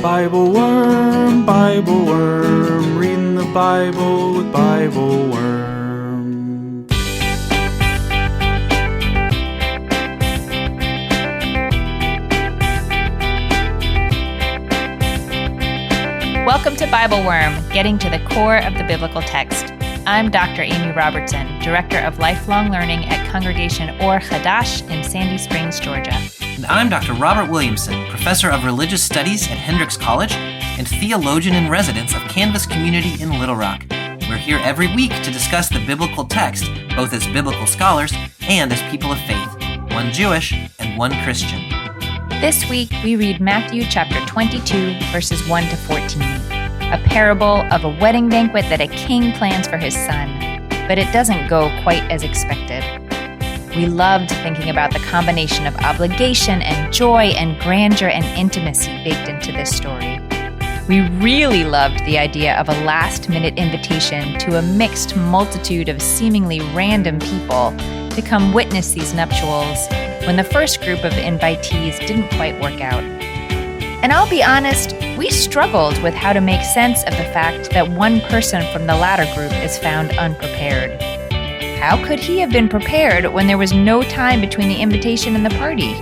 BibleWorm, BibleWorm, reading the Bible with BibleWorm. Welcome to BibleWorm, getting to the core of the biblical text. I'm Dr. Amy Robertson, Director of Lifelong Learning at Congregation Or Chadash in Sandy Springs, Georgia. And I'm Dr. Robert Williamson, Professor of Religious Studies at Hendrix College and Theologian in Residence of Canvas Community in Little Rock. We're here every week to discuss the biblical text, both as biblical scholars and as people of faith, one Jewish and one Christian. This week, we read Matthew chapter 22, verses 1 to 14, a parable of a wedding banquet that a king plans for his son, but it doesn't go quite as expected. We loved thinking about the combination of obligation and joy and grandeur and intimacy baked into this story. We really loved the idea of a last-minute invitation to a mixed multitude of seemingly random people to come witness these nuptials when the first group of invitees didn't quite work out. And I'll be honest, we struggled with how to make sense of the fact that one person from the latter group is found unprepared. How could he have been prepared when there was no time between the invitation and the party?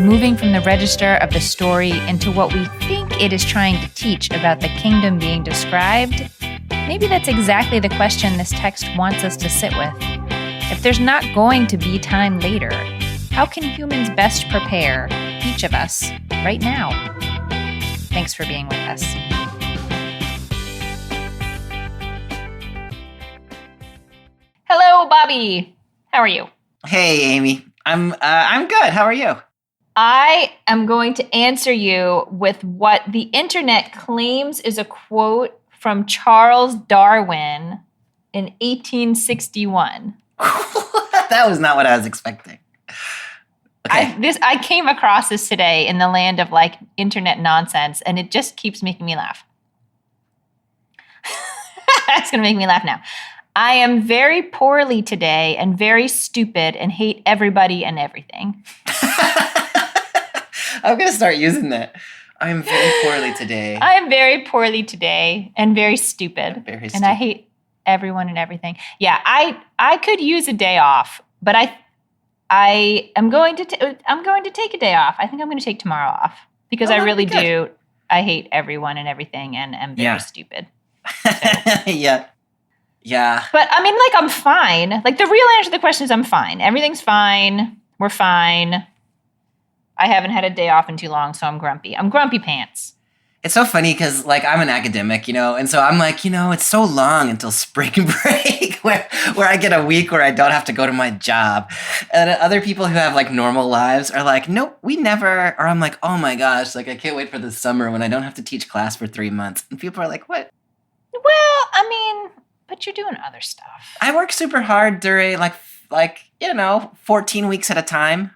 Moving from the register of the story into what we think it is trying to teach about the kingdom being described, maybe that's exactly the question this text wants us to sit with. If there's not going to be time later, how can humans best prepare, each of us, right now? Thanks for being with us. Hello, Bobby. How are you? Hey, Amy. I'm good. How are you? I am going to answer you with what the internet claims is a quote from Charles Darwin in 1861. That was not what I was expecting. Okay. I came across this today in the land of like internet nonsense, and it just keeps making me laugh. It's going to make me laugh now. I am very poorly today and very stupid and hate everybody and everything. I'm going to start using that. I am very poorly today. I am very poorly today and very stupid. And I hate everyone and everything. Yeah, I could use a day off, but I'm going to take a day off. I think I'm going to take tomorrow off because I really do. I hate everyone and everything and am very stupid. So. Yeah. But I mean, like, I'm fine. Like, the real answer to the question is I'm fine. Everything's fine. We're fine. I haven't had a day off in too long, so I'm grumpy. I'm grumpy pants. It's so funny because, like, I'm an academic, and so I'm like, it's so long until spring break where I get a week where I don't have to go to my job. And other people who have, like, normal lives are like, nope, we never. Or I'm like, oh, my gosh, like, I can't wait for the summer when I don't have to teach class for 3 months. And people are like, what? Well, I mean, but you're doing other stuff. I work super hard during, like 14 weeks at a time.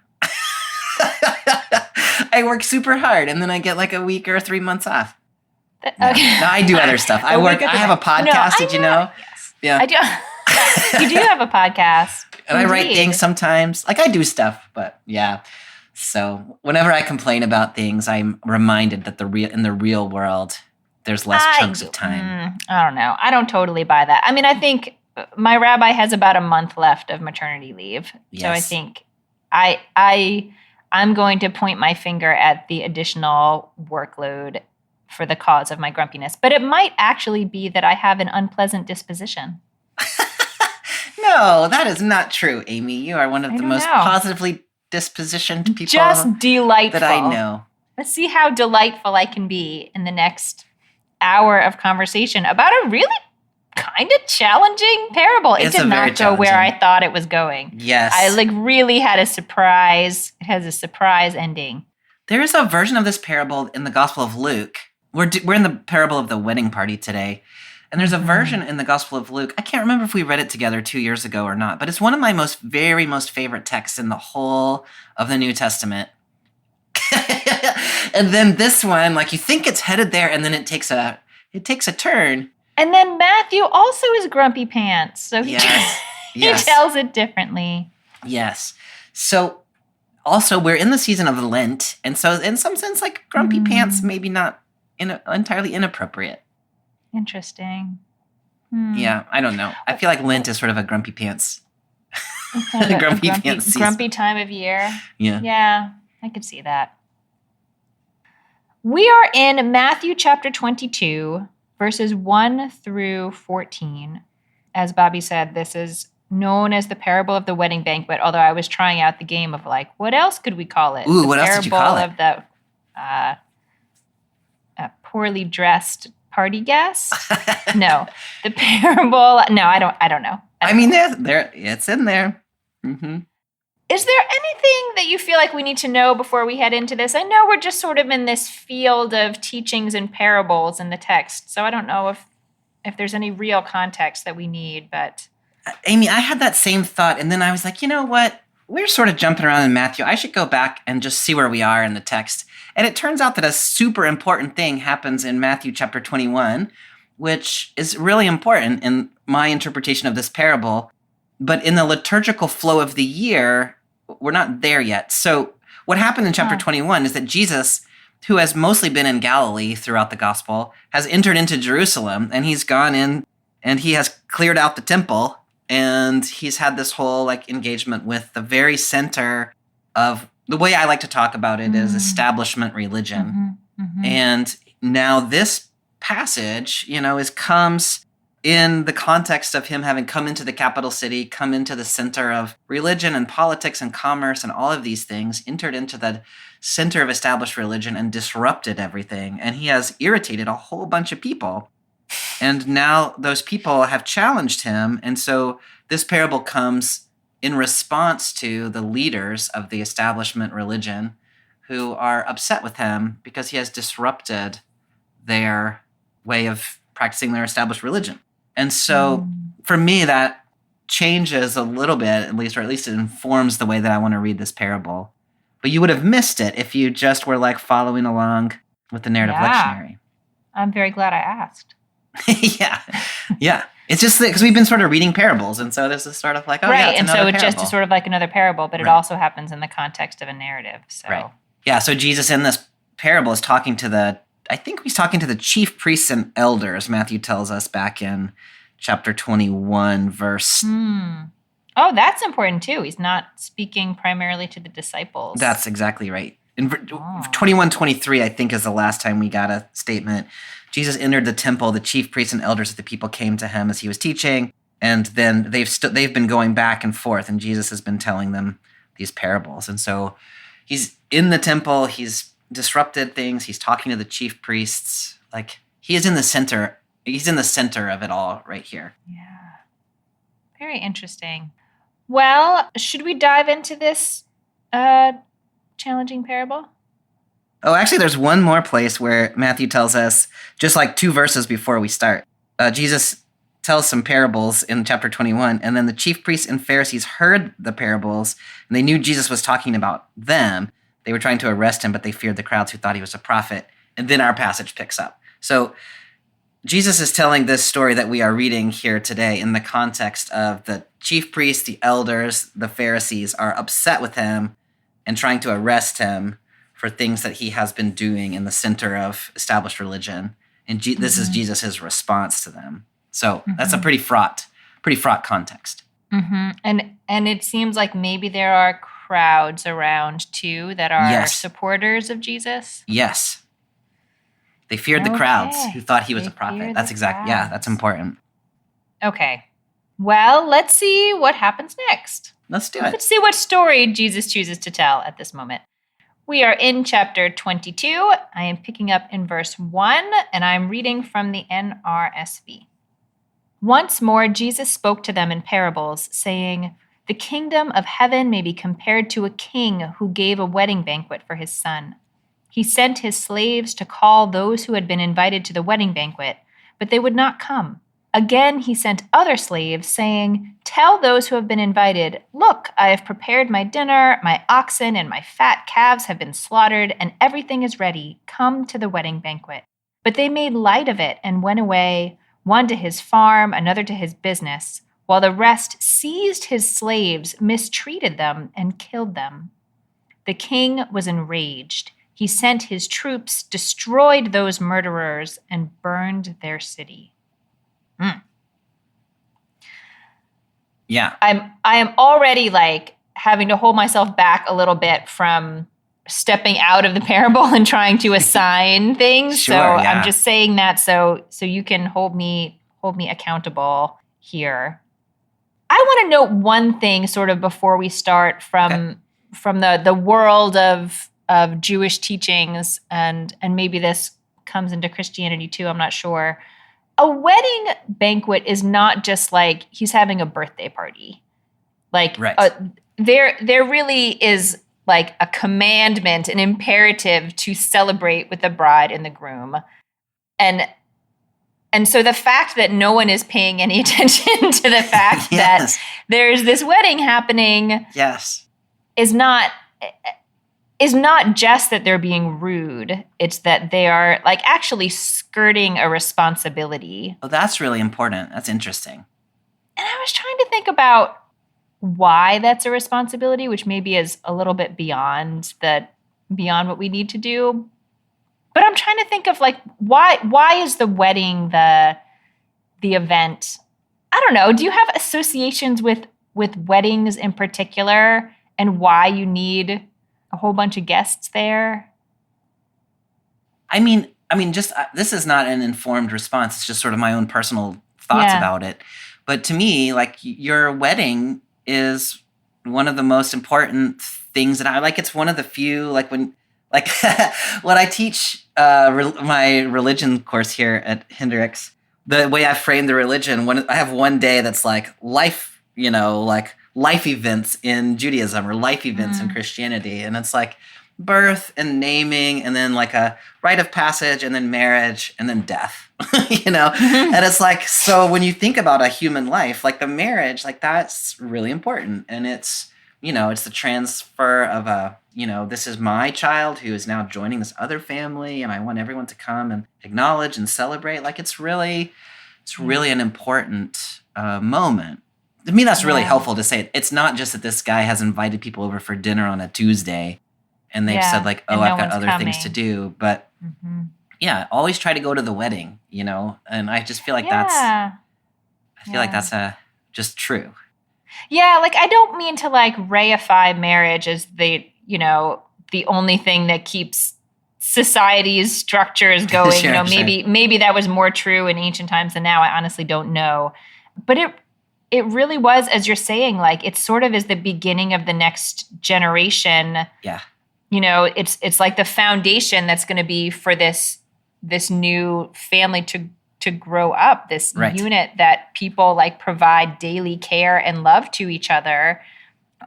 I work super hard, and then I get like a week or 3 months off. Okay. No, I do other stuff. I have a podcast. Did you know? Yes. Yeah, I do. You do have a podcast, and I write things sometimes. Like I do stuff, but yeah. So whenever I complain about things, I'm reminded that in the real world, there's less chunks of time. I don't know. I don't totally buy that. I mean, I think my rabbi has about a month left of maternity leave, so I think I'm going to point my finger at the additional workload for the cause of my grumpiness. But it might actually be that I have an unpleasant disposition. No, that is not true, Amy. You are one of the most positively dispositioned people just delightful that I know. Let's see how delightful I can be in the next hour of conversation about a really kind of challenging parable. It did not go where I thought it was going. Yes. I really had a surprise. It has a surprise ending. There is a version of this parable in the Gospel of Luke. We're in the parable of the wedding party today. And there's a version in the Gospel of Luke. I can't remember if we read it together 2 years ago or not, but it's one of my most favorite texts in the whole of the New Testament. And then this one, like you think it's headed there, and then it takes a turn. And then Matthew also is grumpy pants, so he tells it differently. Yes. So also, we're in the season of Lent, and so in some sense, like grumpy pants, maybe not entirely inappropriate. Interesting. Yeah, I don't know. I feel like Lent is sort of a grumpy pants. Kind of grumpy pants season. grumpy time of year. Yeah. Yeah, I could see that. We are in Matthew chapter 22, verses 1 through 14. As Bobby said, this is known as the parable of the wedding banquet, although I was trying out the game of like, what else could we call it? Ooh, what else did you call it? The parable of the poorly dressed party guest? No. The parable, no, I don't know. I mean, it's in there. Mm-hmm. Is there anything that you feel like we need to know before we head into this? I know we're just sort of in this field of teachings and parables in the text, so I don't know if there's any real context that we need, but... Amy, I had that same thought, and then I was like, you know what? We're sort of jumping around in Matthew. I should go back and just see where we are in the text. And it turns out that a super important thing happens in Matthew chapter 21, which is really important in my interpretation of this parable. But in the liturgical flow of the year, we're not there yet. So what happened in chapter 21 is that Jesus, who has mostly been in Galilee throughout the gospel, has entered into Jerusalem, and he's gone in and he has cleared out the temple, and he's had this whole like engagement with the very center of the way I like to talk about it is establishment religion. And now this passage, comes in the context of him having come into the capital city, come into the center of religion and politics and commerce and all of these things, entered into the center of established religion and disrupted everything. And he has irritated a whole bunch of people. And now those people have challenged him. And so this parable comes in response to the leaders of the establishment religion who are upset with him because he has disrupted their way of practicing their established religion. And so for me, that changes a little bit, at least it informs the way that I want to read this parable. But you would have missed it if you just were like following along with the narrative lectionary. I'm very glad I asked. Yeah. It's just because we've been sort of reading parables, and so this is sort of like, it's and so it parable. just is sort of like another parable, but it also happens in the context of a narrative. So. Right. Yeah, so Jesus in this parable is talking to he's talking to the chief priests and elders, Matthew tells us back in chapter 21, verse... Oh, that's important too. He's not speaking primarily to the disciples. That's exactly right. In 21:23, I think, is the last time we got a statement. Jesus entered the temple. The chief priests and elders of the people came to him as he was teaching, and then they've been going back and forth, and Jesus has been telling them these parables. And so he's in the temple. He's disrupted things. He's talking to the chief priests. Like, he is in the center. He's in the center of it all right here. Yeah. Very interesting. Well, should we dive into this challenging parable? Oh, actually, there's one more place where Matthew tells us, just like 2 verses before we start, Jesus tells some parables in chapter 21, and then the chief priests and Pharisees heard the parables, and they knew Jesus was talking about them. They were trying to arrest him, but they feared the crowds who thought he was a prophet. And then our passage picks up. So Jesus is telling this story that we are reading here today in the context of the chief priests, the elders, the Pharisees are upset with him and trying to arrest him for things that he has been doing in the center of established religion. And this is Jesus' response to them. So that's a pretty fraught context. And it seems like maybe there are crowds around too that are supporters of Jesus. Yes. They feared the crowds who thought he was a prophet. That's exactly, that's important. Okay. Well, let's see what happens next. Let's do it. Let's see what story Jesus chooses to tell at this moment. We are in chapter 22. I am picking up in verse 1, and I'm reading from the NRSV. Once more, Jesus spoke to them in parables, saying, "The kingdom of heaven may be compared to a king who gave a wedding banquet for his son. He sent his slaves to call those who had been invited to the wedding banquet, but they would not come. Again, he sent other slaves, saying, 'Tell those who have been invited, look, I have prepared my dinner, my oxen and my fat calves have been slaughtered, and everything is ready. Come to the wedding banquet.' But they made light of it and went away, one to his farm, another to his business, while the rest seized his slaves, mistreated them, and killed them. The king was enraged. He sent his troops, destroyed those murderers, and burned their city. Yeah. I am already like having to hold myself back a little bit from stepping out of the parable and trying to assign things. Sure, so yeah. I'm just saying that so you can hold me accountable here. I want to note one thing sort of before we start from the world of Jewish teachings, and maybe this comes into Christianity too, I'm not sure. A wedding banquet is not just like he's having a birthday party. Like there really is like a commandment, an imperative to celebrate with the bride and the groom. And so the fact that no one is paying any attention to the fact that there's this wedding happening is not just that they're being rude. It's that they are like actually skirting a responsibility. Oh, that's really important. That's interesting. And I was trying to think about why that's a responsibility, which maybe is a little bit beyond what we need to do. But I'm trying to think of like why is the wedding the event? I don't know. Do you have associations with weddings in particular and why you need a whole bunch of guests there? I mean, just this is not an informed response. It's just sort of my own personal thoughts about it. But to me, like your wedding is one of the most important things that I like. It's one of the few, like when I teach my religion course here at Hendrix, the way I frame the religion, when I have one day that's like life, like life events in Judaism or life events in Christianity. And it's like birth and naming and then like a rite of passage and then marriage and then death, And it's like, so when you think about a human life, like the marriage, like that's really important. And it's, it's the transfer of this is my child who is now joining this other family. And I want everyone to come and acknowledge and celebrate. Like it's really an important moment. To me, that's really helpful to say. It's not just that this guy has invited people over for dinner on a Tuesday and they've said like, oh, I've got other things to do. But always try to go to the wedding, and I just feel like that's just true. Yeah. Like I don't mean to like reify marriage as the only thing that keeps society's structures going. Sure, maybe that was more true in ancient times than now. I honestly don't know. But it really was, as you're saying, like it sort of is the beginning of the next generation. Yeah. It's like the foundation that's going to be for this new family to grow up, this unit that people like provide daily care and love to each other.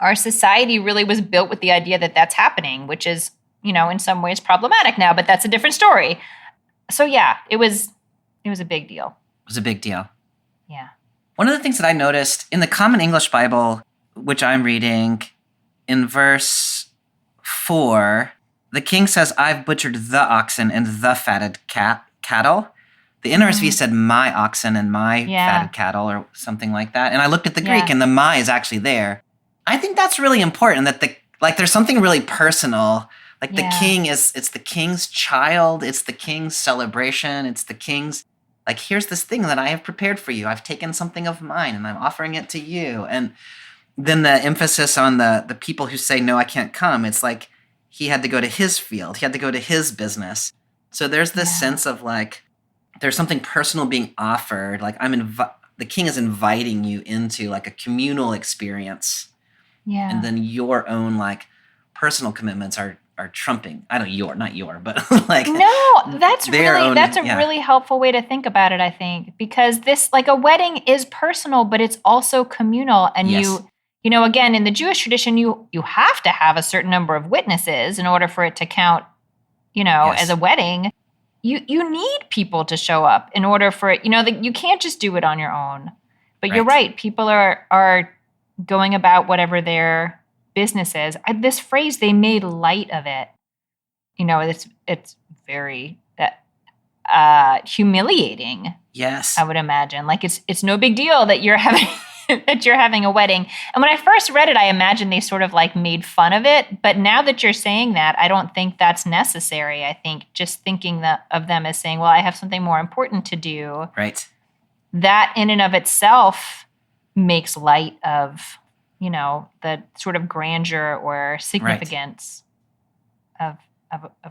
Our society really was built with the idea that that's happening, which is, in some ways problematic now, but that's a different story. So yeah, it was a big deal. It was a big deal. Yeah. One of the things that I noticed in the Common English Bible, which I'm reading, in verse 4, the king says, I've butchered the oxen and the fatted cattle. The NRSV said my oxen and my fatted cattle or something like that. And I looked at the Greek and the my is actually there. I think that's really important that there's something really personal. Like the king it's the king's child. It's the king's celebration. It's the king's, like, here's this thing that I have prepared for you. I've taken something of mine and I'm offering it to you. And then the emphasis on the people who say, no, I can't come. It's like he had to go to his field. He had to go to his business. So there's this sense of like, there's something personal being offered. Like the king is inviting you into like a communal experience. Yeah. And then your own like personal commitments are trumping. I don't not your, but like no, that's a really helpful way to think about it, I think, because this like a wedding is personal, but it's also communal. And you know, again, in the Jewish tradition, you have to have a certain number of witnesses in order for it to count, as a wedding. You need people to show up in order for it, that you can't just do it on your own. But you're right. People are going about whatever their business is. This phrase, they made light of it. It's very humiliating. Yes. I would imagine. Like it's no big deal that you're having that you're having a wedding. And when I first read it, I imagined they sort of like made fun of it. But now that you're saying that, I don't think that's necessary. I think just thinking of them as saying, well, I have something more important to do. Right. That in and of itself makes light of, the sort of grandeur or significance of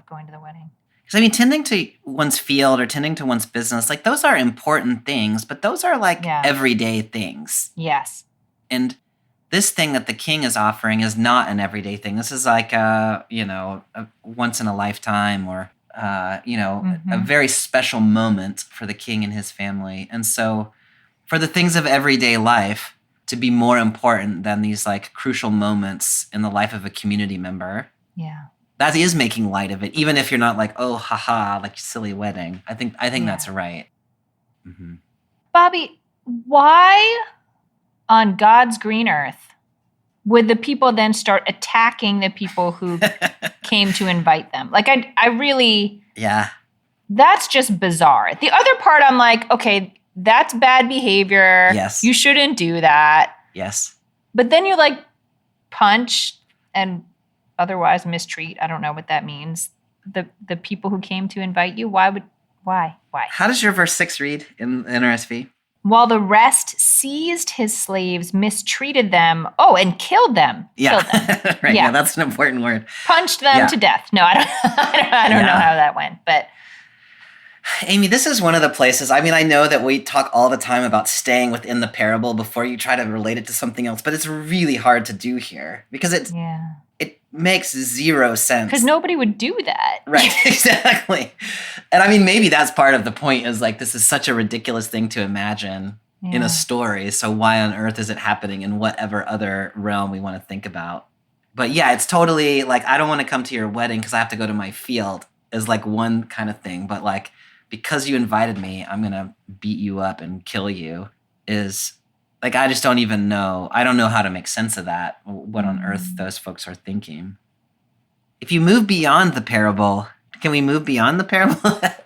going to the wedding. Because I mean, tending to one's field or tending to one's business, like those are important things, but those are like everyday things. Yes. And this thing that the king is offering is not an everyday thing. This is like a once in a lifetime or, a very special moment for the king and his family. And so for the things of everyday life to be more important than these like crucial moments in the life of a community member. Yeah. That is making light of it, even if you're not like, oh, haha, like silly wedding. I think that's right. Mm-hmm. Bobby, why on God's green earth would the people then start attacking the people who came to invite them? Like, I really... Yeah. That's just bizarre. The other part, I'm like, okay, that's bad behavior. Yes. You shouldn't do that. Yes. But then you like punch and otherwise mistreat, I don't know what that means, the people who came to invite you. Why? How does your verse 6 read in NRSV? While the rest seized his slaves, mistreated them, and killed them. Yeah. Killed them. Right. Yeah, that's an important word. Punched them to death. No, I don't know how that went, but... Amy, this is one of the places, I mean, I know that we talk all the time about staying within the parable before you try to relate it to something else, but it's really hard to do here because it makes zero sense. Because nobody would do that. Right, exactly. And I mean, maybe that's part of the point is like, this is such a ridiculous thing to imagine in a story. So why on earth is it happening in whatever other realm we want to think about? But yeah, it's totally like, I don't want to come to your wedding because I have to go to my field is like one kind of thing. But like, because you invited me, I'm going to beat you up and kill you is like, I just don't even know. I don't know how to make sense of that, what on earth those folks are thinking. If you move beyond the parable, can we move beyond the parable? Yeah.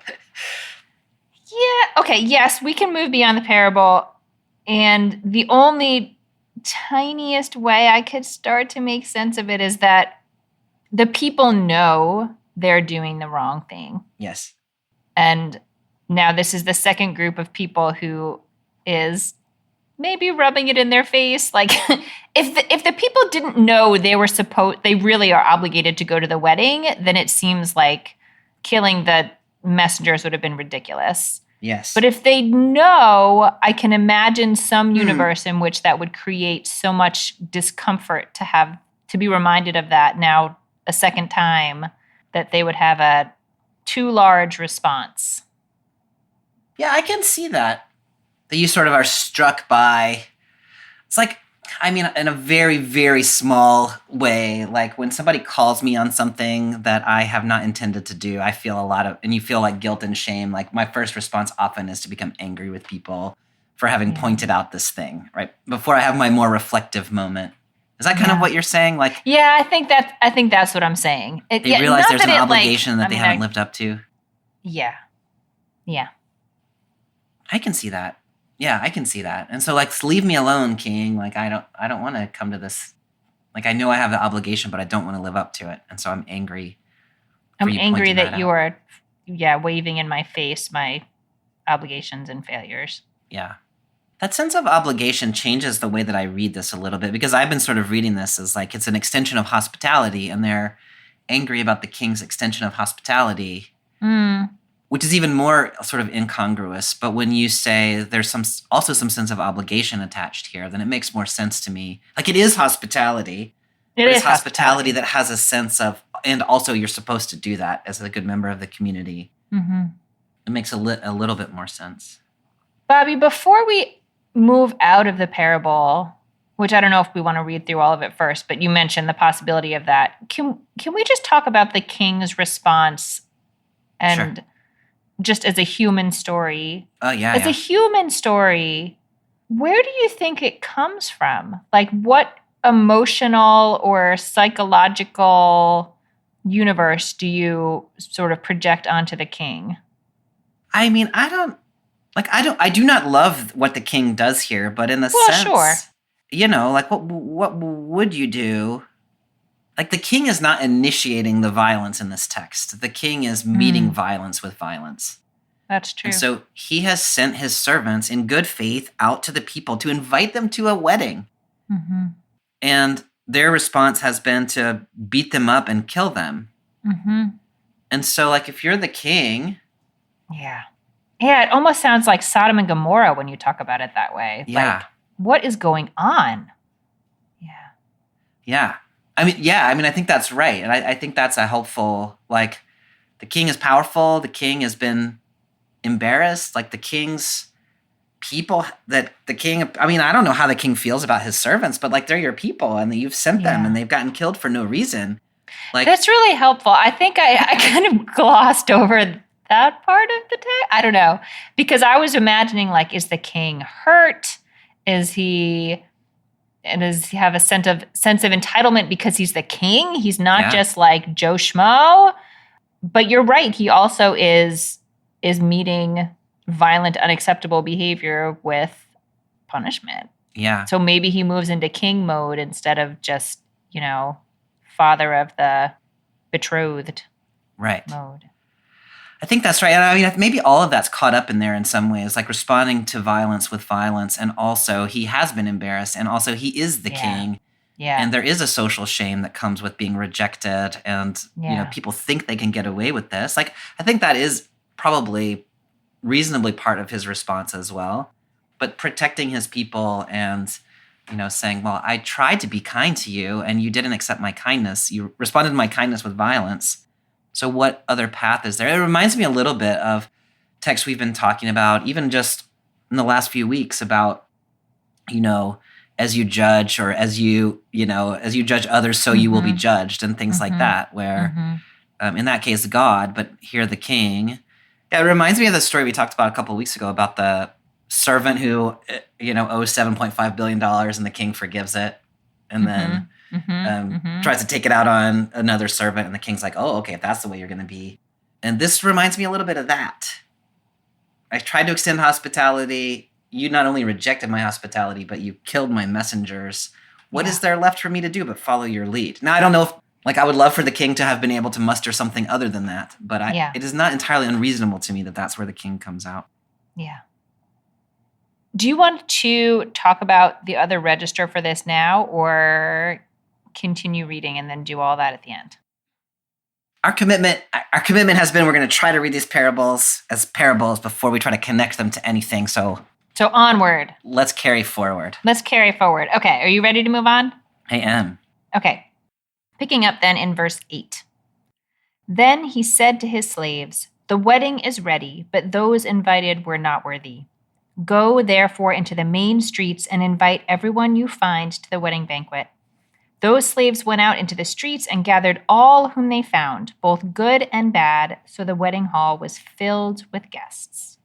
Okay. Yes, we can move beyond the parable. And the only tiniest way I could start to make sense of it is that the people know they're doing the wrong thing. Yes. And now this is the second group of people who is maybe rubbing it in their face. Like if the people didn't know they really are obligated to go to the wedding, then it seems like killing the messengers would have been ridiculous. Yes. But if they know, I can imagine some universe in which that would create so much discomfort to be reminded of that now a second time that they would have a too large response. Yeah, I can see that you sort of are struck by, it's like, I mean, in a very, very small way, like when somebody calls me on something that I have not intended to do, I feel and you feel like guilt and shame. Like my first response often is to become angry with people for having pointed out this thing, right? Before I have my more reflective moment. Is that kind of what you're saying? Like, yeah, I think that's what I'm saying. They realize there's an obligation that they haven't lived up to. Yeah. Yeah. I can see that. Yeah, I can see that. And so like, leave me alone, King. Like, I don't want to come to this. Like, I know I have the obligation, but I don't want to live up to it. And so I'm angry. I'm angry that you are, waving in my face my obligations and failures. Yeah. That sense of obligation changes the way that I read this a little bit because I've been sort of reading this as like, it's an extension of hospitality and they're angry about the king's extension of hospitality. Which is even more sort of incongruous. But when you say there's also some sense of obligation attached here, then it makes more sense to me. Like it is hospitality. It is hospitality that has a sense of, and also you're supposed to do that as a good member of the community. Mm-hmm. It makes a little bit more sense. Bobby, before we move out of the parable, which I don't know if we want to read through all of it first, but you mentioned the possibility of that. Can we just talk about the king's response and just as a human story? Oh, yeah. As a human story, where do you think it comes from? Like what emotional or psychological universe do you sort of project onto the king? I mean, Like, I do not love what the king does here, but in the Well, sense, sure. like what would you do? Like, the king is not initiating the violence in this text. The king is meeting violence with violence. That's true. And so he has sent his servants in good faith out to the people to invite them to a wedding. Mm-hmm. And their response has been to beat them up and kill them. Mm-hmm. And so, like, if you're the king... Yeah. Yeah, it almost sounds like Sodom and Gomorrah when you talk about it that way. Yeah. Like, what is going on? Yeah. Yeah. I mean, I think that's right. And I think that's a helpful, like, the king is powerful. The king has been embarrassed. Like, the king's people I don't know how the king feels about his servants, but, like, they're your people and you've sent them and they've gotten killed for no reason. Like, that's really helpful. I think I kind of glossed over that part of the text. I don't know. Because I was imagining, like, is the king hurt? Does he have a sense of entitlement because he's the king? He's not just like Joe Schmo. But you're right. He also is meeting violent, unacceptable behavior with punishment. Yeah. So maybe he moves into king mode instead of just, father of the betrothed mode. I think that's right. And I mean, maybe all of that's caught up in there in some ways, like responding to violence with violence. And also he has been embarrassed. And also he is the king. Yeah. And there is a social shame that comes with being rejected. And, people think they can get away with this. Like, I think that is probably reasonably part of his response as well. But protecting his people and, saying, well, I tried to be kind to you and you didn't accept my kindness. You responded to my kindness with violence. So what other path is there? It reminds me a little bit of texts we've been talking about, even just in the last few weeks about, as you judge or as you judge others, so you will be judged and things like that, where in that case, God, but here the king. Yeah, it reminds me of the story we talked about a couple of weeks ago about the servant who, owes $7.5 billion and the king forgives it. And then tries to take it out on another servant, and the king's like, oh, okay, if that's the way you're going to be. And this reminds me a little bit of that. I tried to extend hospitality. You not only rejected my hospitality, but you killed my messengers. What is there left for me to do but follow your lead? Now, I don't know if, I would love for the king to have been able to muster something other than that, but it is not entirely unreasonable to me that that's where the king comes out. Yeah. Do you want to talk about the other register for this now, or continue reading and then do all that at the end? Our commitment has been we're going to try to read these parables as parables before we try to connect them to anything. So onward. Let's carry forward. Okay, are you ready to move on? I am. Okay. Picking up then in verse 8. Then he said to his slaves, "The wedding is ready, but those invited were not worthy. Go, therefore, into the main streets and invite everyone you find to the wedding banquet." Those slaves went out into the streets and gathered all whom they found, both good and bad, so the wedding hall was filled with guests.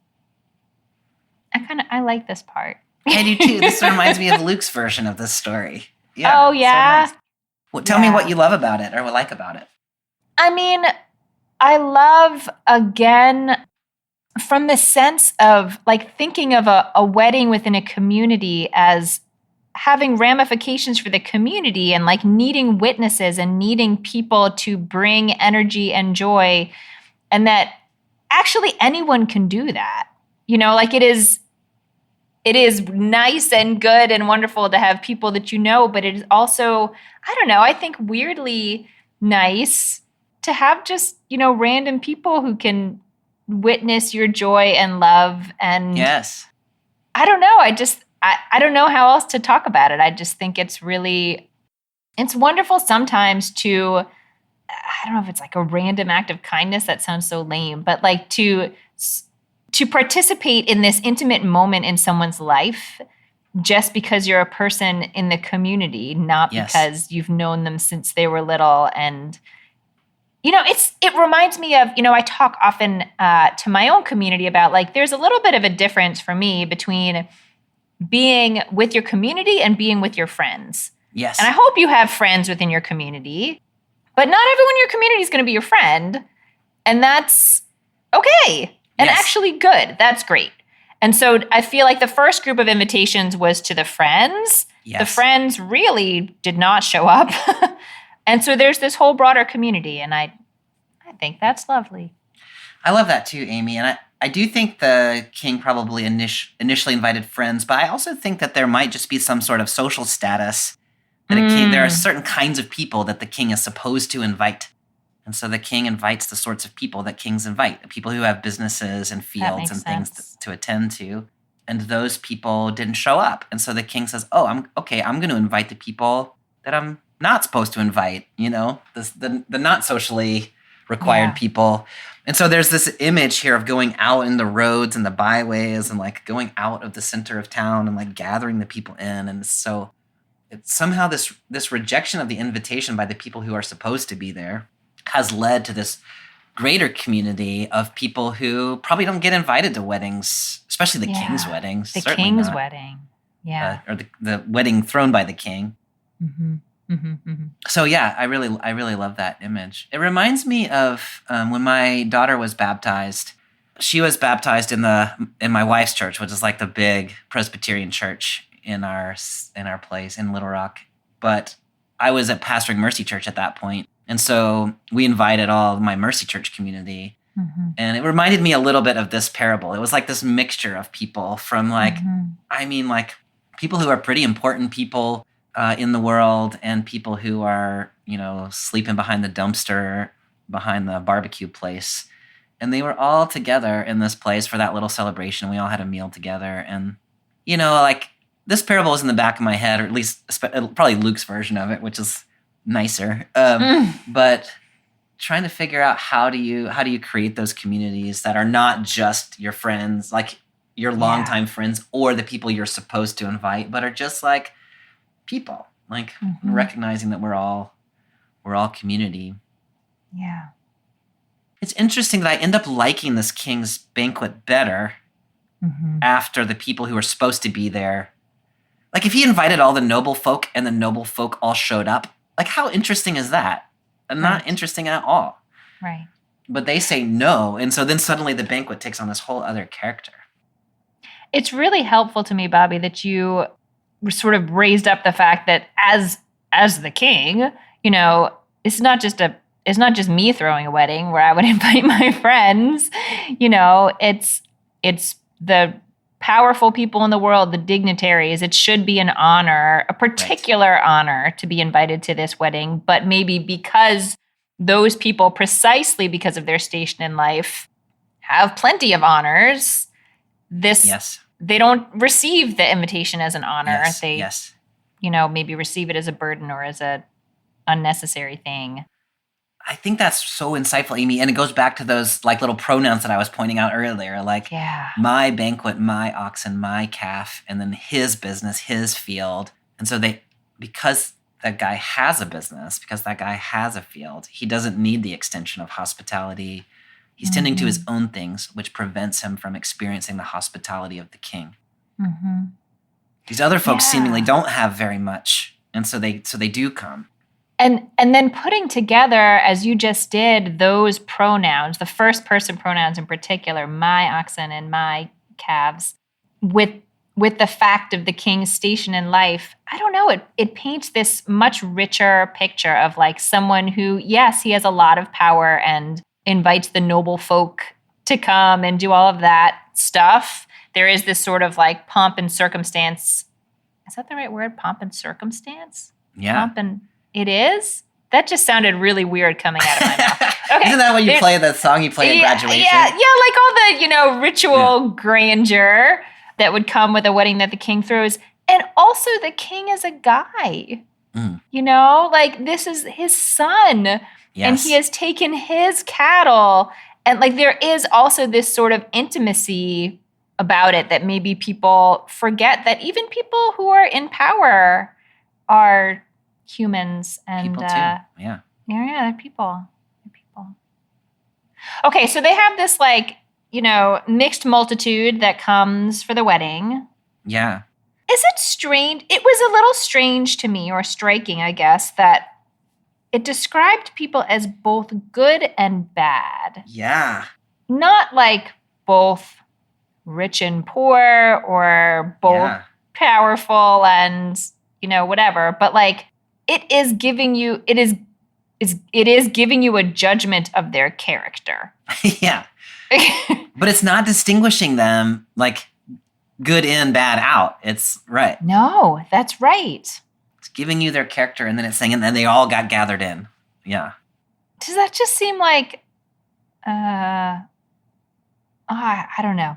I like this part. I do too. This reminds me of Luke's version of this story. Yeah, oh, yeah? So nice. Well, tell me what you love about it or what like about it. I mean, I love, again, from the sense of thinking of a wedding within a community as having ramifications for the community and needing witnesses and needing people to bring energy and joy, and that actually anyone can do that. It is nice and good and wonderful to have people that but it is also, I think weirdly nice to have just, random people who can witness your joy and love. And yes, I don't know. I don't know how else to talk about it. I just think it's wonderful sometimes to, I don't know if it's a random act of kindness. That sounds so lame, but to participate in this intimate moment in someone's life just because you're a person in the community, not because you've known them since they were little. And, it reminds me of, I talk often to my own community about there's a little bit of a difference for me between being with your community and being with your friends. Yes. And I hope you have friends within your community, but not everyone in your community is going to be your friend. And that's okay. And actually good. That's great. And so I feel like the first group of invitations was to the friends. Yes. The friends really did not show up. And so there's this whole broader community, and I think that's lovely. I love that too, Amy. And I do think the king probably initially invited friends, but I also think that there might just be some sort of social status that there are certain kinds of people that the king is supposed to invite. And so the king invites the sorts of people that kings invite, people who have businesses and fields and things to attend to. And those people didn't show up. And so the king says, oh, I'm going to invite the people that I'm not supposed to invite, the not socially required people. And so there's this image here of going out in the roads and the byways and like going out of the center of town and like gathering the people in. And so it's somehow this rejection of the invitation by the people who are supposed to be there has led to this greater community of people who probably don't get invited to weddings, especially the king's weddings. The king's wedding. Yeah. Or the wedding thrown by the king. Mm-hmm. Mm-hmm, mm-hmm. So yeah, I really love that image. It reminds me of when my daughter was baptized. She was baptized in my wife's church, which is like the big Presbyterian church in our place in Little Rock. But I was at Pastoring Mercy Church at that point, and so we invited all of my Mercy Church community. Mm-hmm. And it reminded me a little bit of this parable. It was like this mixture of people from like people who are pretty important people in the world, and people who are, sleeping behind the dumpster behind the barbecue place. And they were all together in this place for that little celebration. We all had a meal together. And, this parable was in the back of my head, or at least probably Luke's version of it, which is nicer. But trying to figure out how do you create those communities that are not just your friends, like your longtime friends or the people you're supposed to invite, but are just like people, like recognizing that we're all community. Yeah. It's interesting that I end up liking this king's banquet better after the people who are supposed to be there. Like if he invited all the noble folk and the noble folk all showed up, like how interesting is that? And not interesting at all. Right. But they say no, and so then suddenly the banquet takes on this whole other character. It's really helpful to me, Bobby, that you sort of raised up the fact that as the king, it's not just me throwing a wedding where I would invite my friends. It's the powerful people in the world, the dignitaries. It should be an honor, a particular honor to be invited to this wedding, but maybe because those people, precisely because of their station in life, have plenty of honors, they don't receive the invitation as an honor. They maybe receive it as a burden or as a unnecessary thing. I think that's so insightful, Amy. And it goes back to those like little pronouns that I was pointing out earlier, like my banquet, my oxen, my calf, and then his business, his field. And so because that guy has a business, because that guy has a field, he doesn't need the extension of hospitality. He's tending to his own things, which prevents him from experiencing the hospitality of the king. Mm-hmm. These other folks seemingly don't have very much, and so they do come. And then putting together, as you just did, those pronouns, the first person pronouns in particular, my oxen and my calves, with the fact of the king's station in life, I don't know, it paints this much richer picture of like someone who, yes, he has a lot of power and invites the noble folk to come and do all of that stuff. There is this sort of like pomp and circumstance. Is that the right word? Pomp and circumstance? Yeah. It is? That just sounded really weird coming out of my mouth. Okay. Isn't that when you play the song you play in graduation? Yeah, like all the, ritual grandeur that would come with a wedding that the king throws. And also the king is a guy. Like this is his son. Yes. And he has taken his cattle. And like there is also this sort of intimacy about it that maybe people forget, that even people who are in power are humans and people too. They're people. Okay, so they have this like, mixed multitude that comes for the wedding. Yeah. Is it strange? It was a little strange to me, or striking, I guess, that it described people as both good and bad. Yeah. Not like both rich and poor or both powerful and, whatever. But like, it is giving you a judgment of their character. Yeah. But it's not distinguishing them like good in, bad out. It's right. No, that's right. It's giving you their character, and then it's saying, and then they all got gathered in. Yeah. Does that just seem like, I don't know.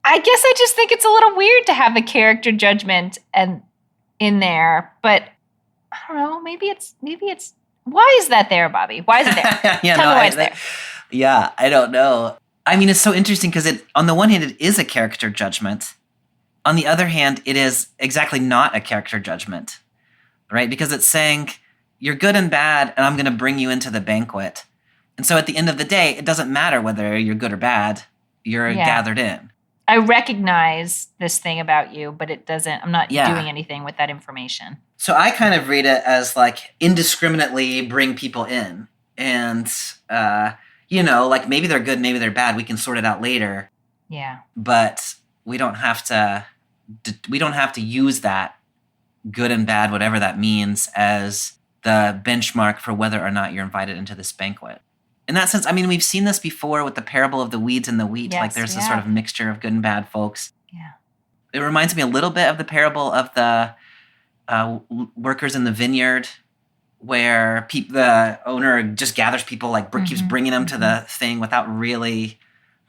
I guess I just think it's a little weird to have a character judgment in there, but I don't know. Maybe it's. Why is that there, Bobby? Why is it there? Tell me why it's there. Yeah, I don't know. I mean, it's so interesting because on the one hand, it is a character judgment. On the other hand, it is exactly not a character judgment, right? Because it's saying you're good and bad, and I'm going to bring you into the banquet. And so at the end of the day, it doesn't matter whether you're good or bad. You're gathered in. I recognize this thing about you, but it doesn't. I'm not doing anything with that information. So I kind of read it as like indiscriminately bring people in. And, like maybe they're good, maybe they're bad. We can sort it out later. Yeah. But we don't have to use that good and bad, whatever that means, as the benchmark for whether or not you're invited into this banquet. In that sense, I mean, we've seen this before with the parable of the weeds and the wheat. Yes, like there's this sort of mixture of good and bad folks. Yeah. It reminds me a little bit of the parable of the workers in the vineyard, where the owner just gathers people, like keeps bringing them to the thing without really,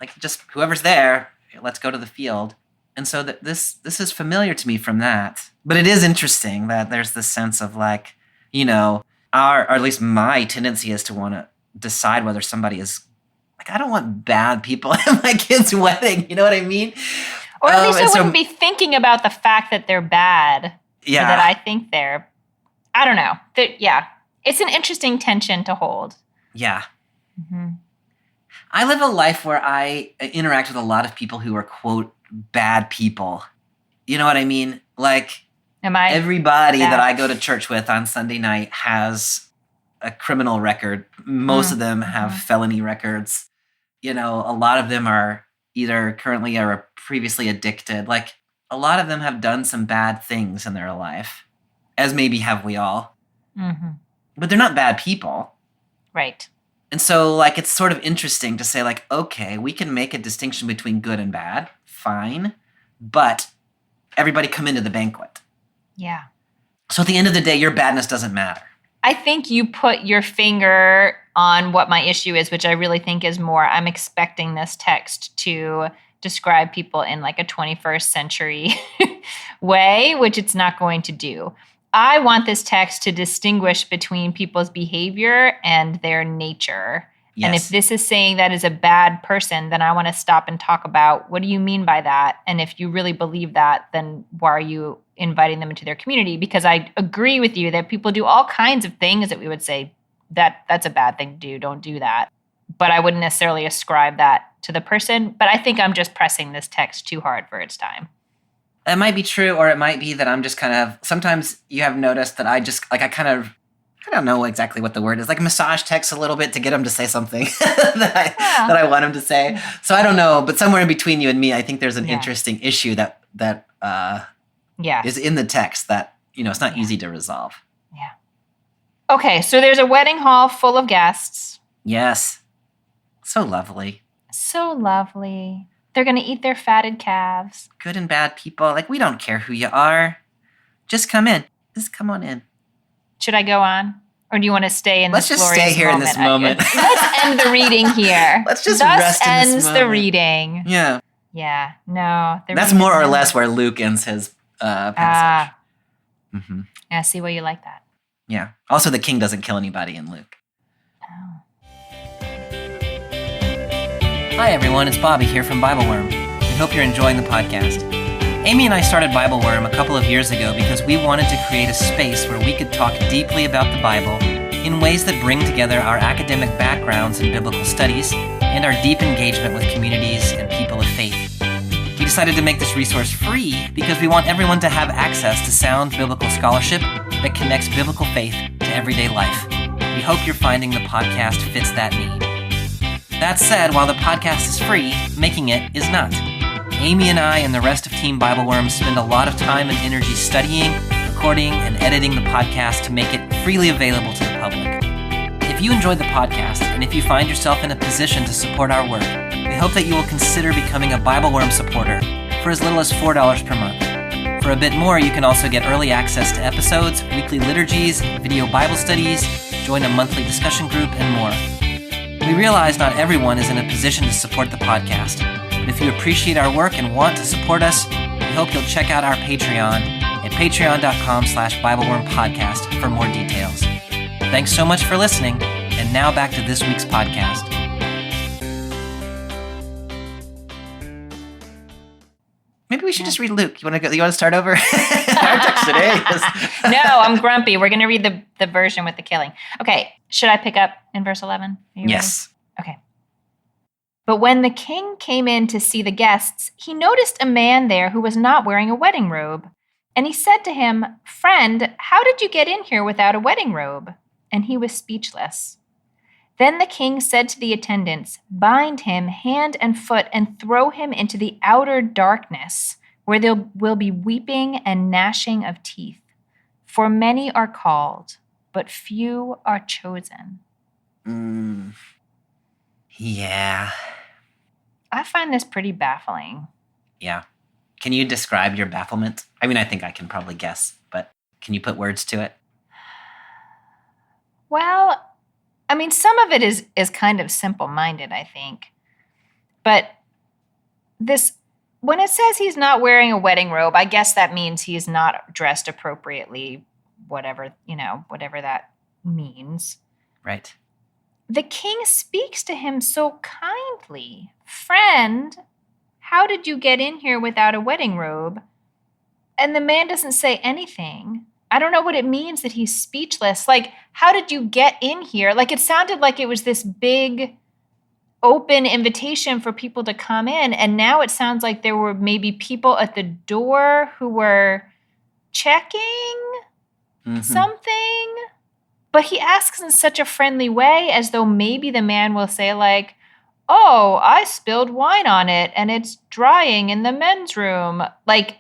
like just whoever's there, let's go to the field. And so this is familiar to me from that. But it is interesting that there's this sense of like, or at least my tendency is to want to decide whether somebody is like, I don't want bad people at my kid's wedding. You know what I mean? Or at least I wouldn't be thinking about the fact that they're bad. Yeah. Or that I think they're, I don't know. It's an interesting tension to hold. Yeah. Mm-hmm. I live a life where I interact with a lot of people who are, quote, bad people. You know what I mean? Like, everybody that I go to church with on Sunday night has a criminal record. Most of them have felony records. A lot of them are either currently or previously addicted. Like, a lot of them have done some bad things in their life, as maybe have we all. Mm-hmm. But they're not bad people. Right. And so, like, it's sort of interesting to say, like, okay, we can make a distinction between good and bad. Fine. But everybody come into the banquet. Yeah. So at the end of the day, your badness doesn't matter. I think you put your finger on what my issue is, which I really think is more, I'm expecting this text to describe people in like a 21st century way, which it's not going to do. I want this text to distinguish between people's behavior and their nature. Yes. And if this is saying that is a bad person, then I want to stop and talk about, what do you mean by that? And if you really believe that, then why are you inviting them into their community? Because I agree with you that people do all kinds of things that we would say that's a bad thing to do. Don't do that. But I wouldn't necessarily ascribe that to the person. But I think I'm just pressing this text too hard for its time. That might be true, or it might be that I'm just kind of, sometimes you have noticed that I don't know exactly what the word is, like massage text a little bit to get him to say something that I want him to say. So I don't know, but somewhere in between you and me, I think there's an interesting issue that is in the text that, it's not easy to resolve. Yeah. Okay, so there's a wedding hall full of guests. Yes. So lovely. So lovely. They're going to eat their fatted calves. Good and bad people. Like, we don't care who you are. Just come in. Just come on in. Should I go on? Or do you want to stay in this glorious moment? Let's just stay here in this moment. Let's end the reading here. Let's just rest in this moment. Thus ends the reading. Yeah. Yeah. No. That's more or less where Luke ends his passage. Mm-hmm. Yeah, I see why you like that. Yeah. Also, the king doesn't kill anybody in Luke. Oh. Hi, everyone. It's Bobby here from BibleWorm. We hope you're enjoying the podcast. Amy and I started BibleWorm a couple of years ago because we wanted to create a space where we could talk deeply about the Bible in ways that bring together our academic backgrounds in biblical studies and our deep engagement with communities and people of faith. We decided to make this resource free because we want everyone to have access to sound biblical scholarship that connects biblical faith to everyday life. We hope you're finding the podcast fits that need. That said, while the podcast is free, making it is not. Amy and I and the rest of Team BibleWorm spend a lot of time and energy studying, recording, and editing the podcast to make it freely available to the public. If you enjoyed the podcast, and if you find yourself in a position to support our work, we hope that you will consider becoming a BibleWorm supporter for as little as $4 per month. For a bit more, you can also get early access to episodes, weekly liturgies, video Bible studies, join a monthly discussion group, and more. We realize not everyone is in a position to support the podcast, but if you appreciate our work and want to support us, we hope you'll check out our Patreon at patreon.com/BibleWormPodcast for more details. Thanks so much for listening, and now back to this week's podcast. Maybe we should just read Luke. You want to start over? Our text today is... No, I'm grumpy. We're going to read the version with the killing. Okay, should I pick up in verse 11? Yes. Ready? Okay. But when the king came in to see the guests, he noticed a man there who was not wearing a wedding robe. And he said to him, "Friend, how did you get in here without a wedding robe?" And he was speechless. Then the king said to the attendants, "Bind him hand and foot and throw him into the outer darkness, where there will be weeping and gnashing of teeth. For many are called, but few are chosen." Yeah. I find this pretty baffling. Yeah. Can you describe your bafflement? I mean, I think I can probably guess, but can you put words to it? Well, I mean, some of it is kind of simple-minded, I think. But when it says he's not wearing a wedding robe, I guess that means he's not dressed appropriately, whatever that means. Right. The king speaks to him so kindly. "Friend, how did you get in here without a wedding robe?" And the man doesn't say anything. I don't know what it means that he's speechless. Like, how did you get in here? Like, it sounded like it was this big open invitation for people to come in. And now it sounds like there were maybe people at the door who were checking something. But he asks in such a friendly way, as though maybe the man will say, like, "Oh, I spilled wine on it and it's drying in the men's room." Like,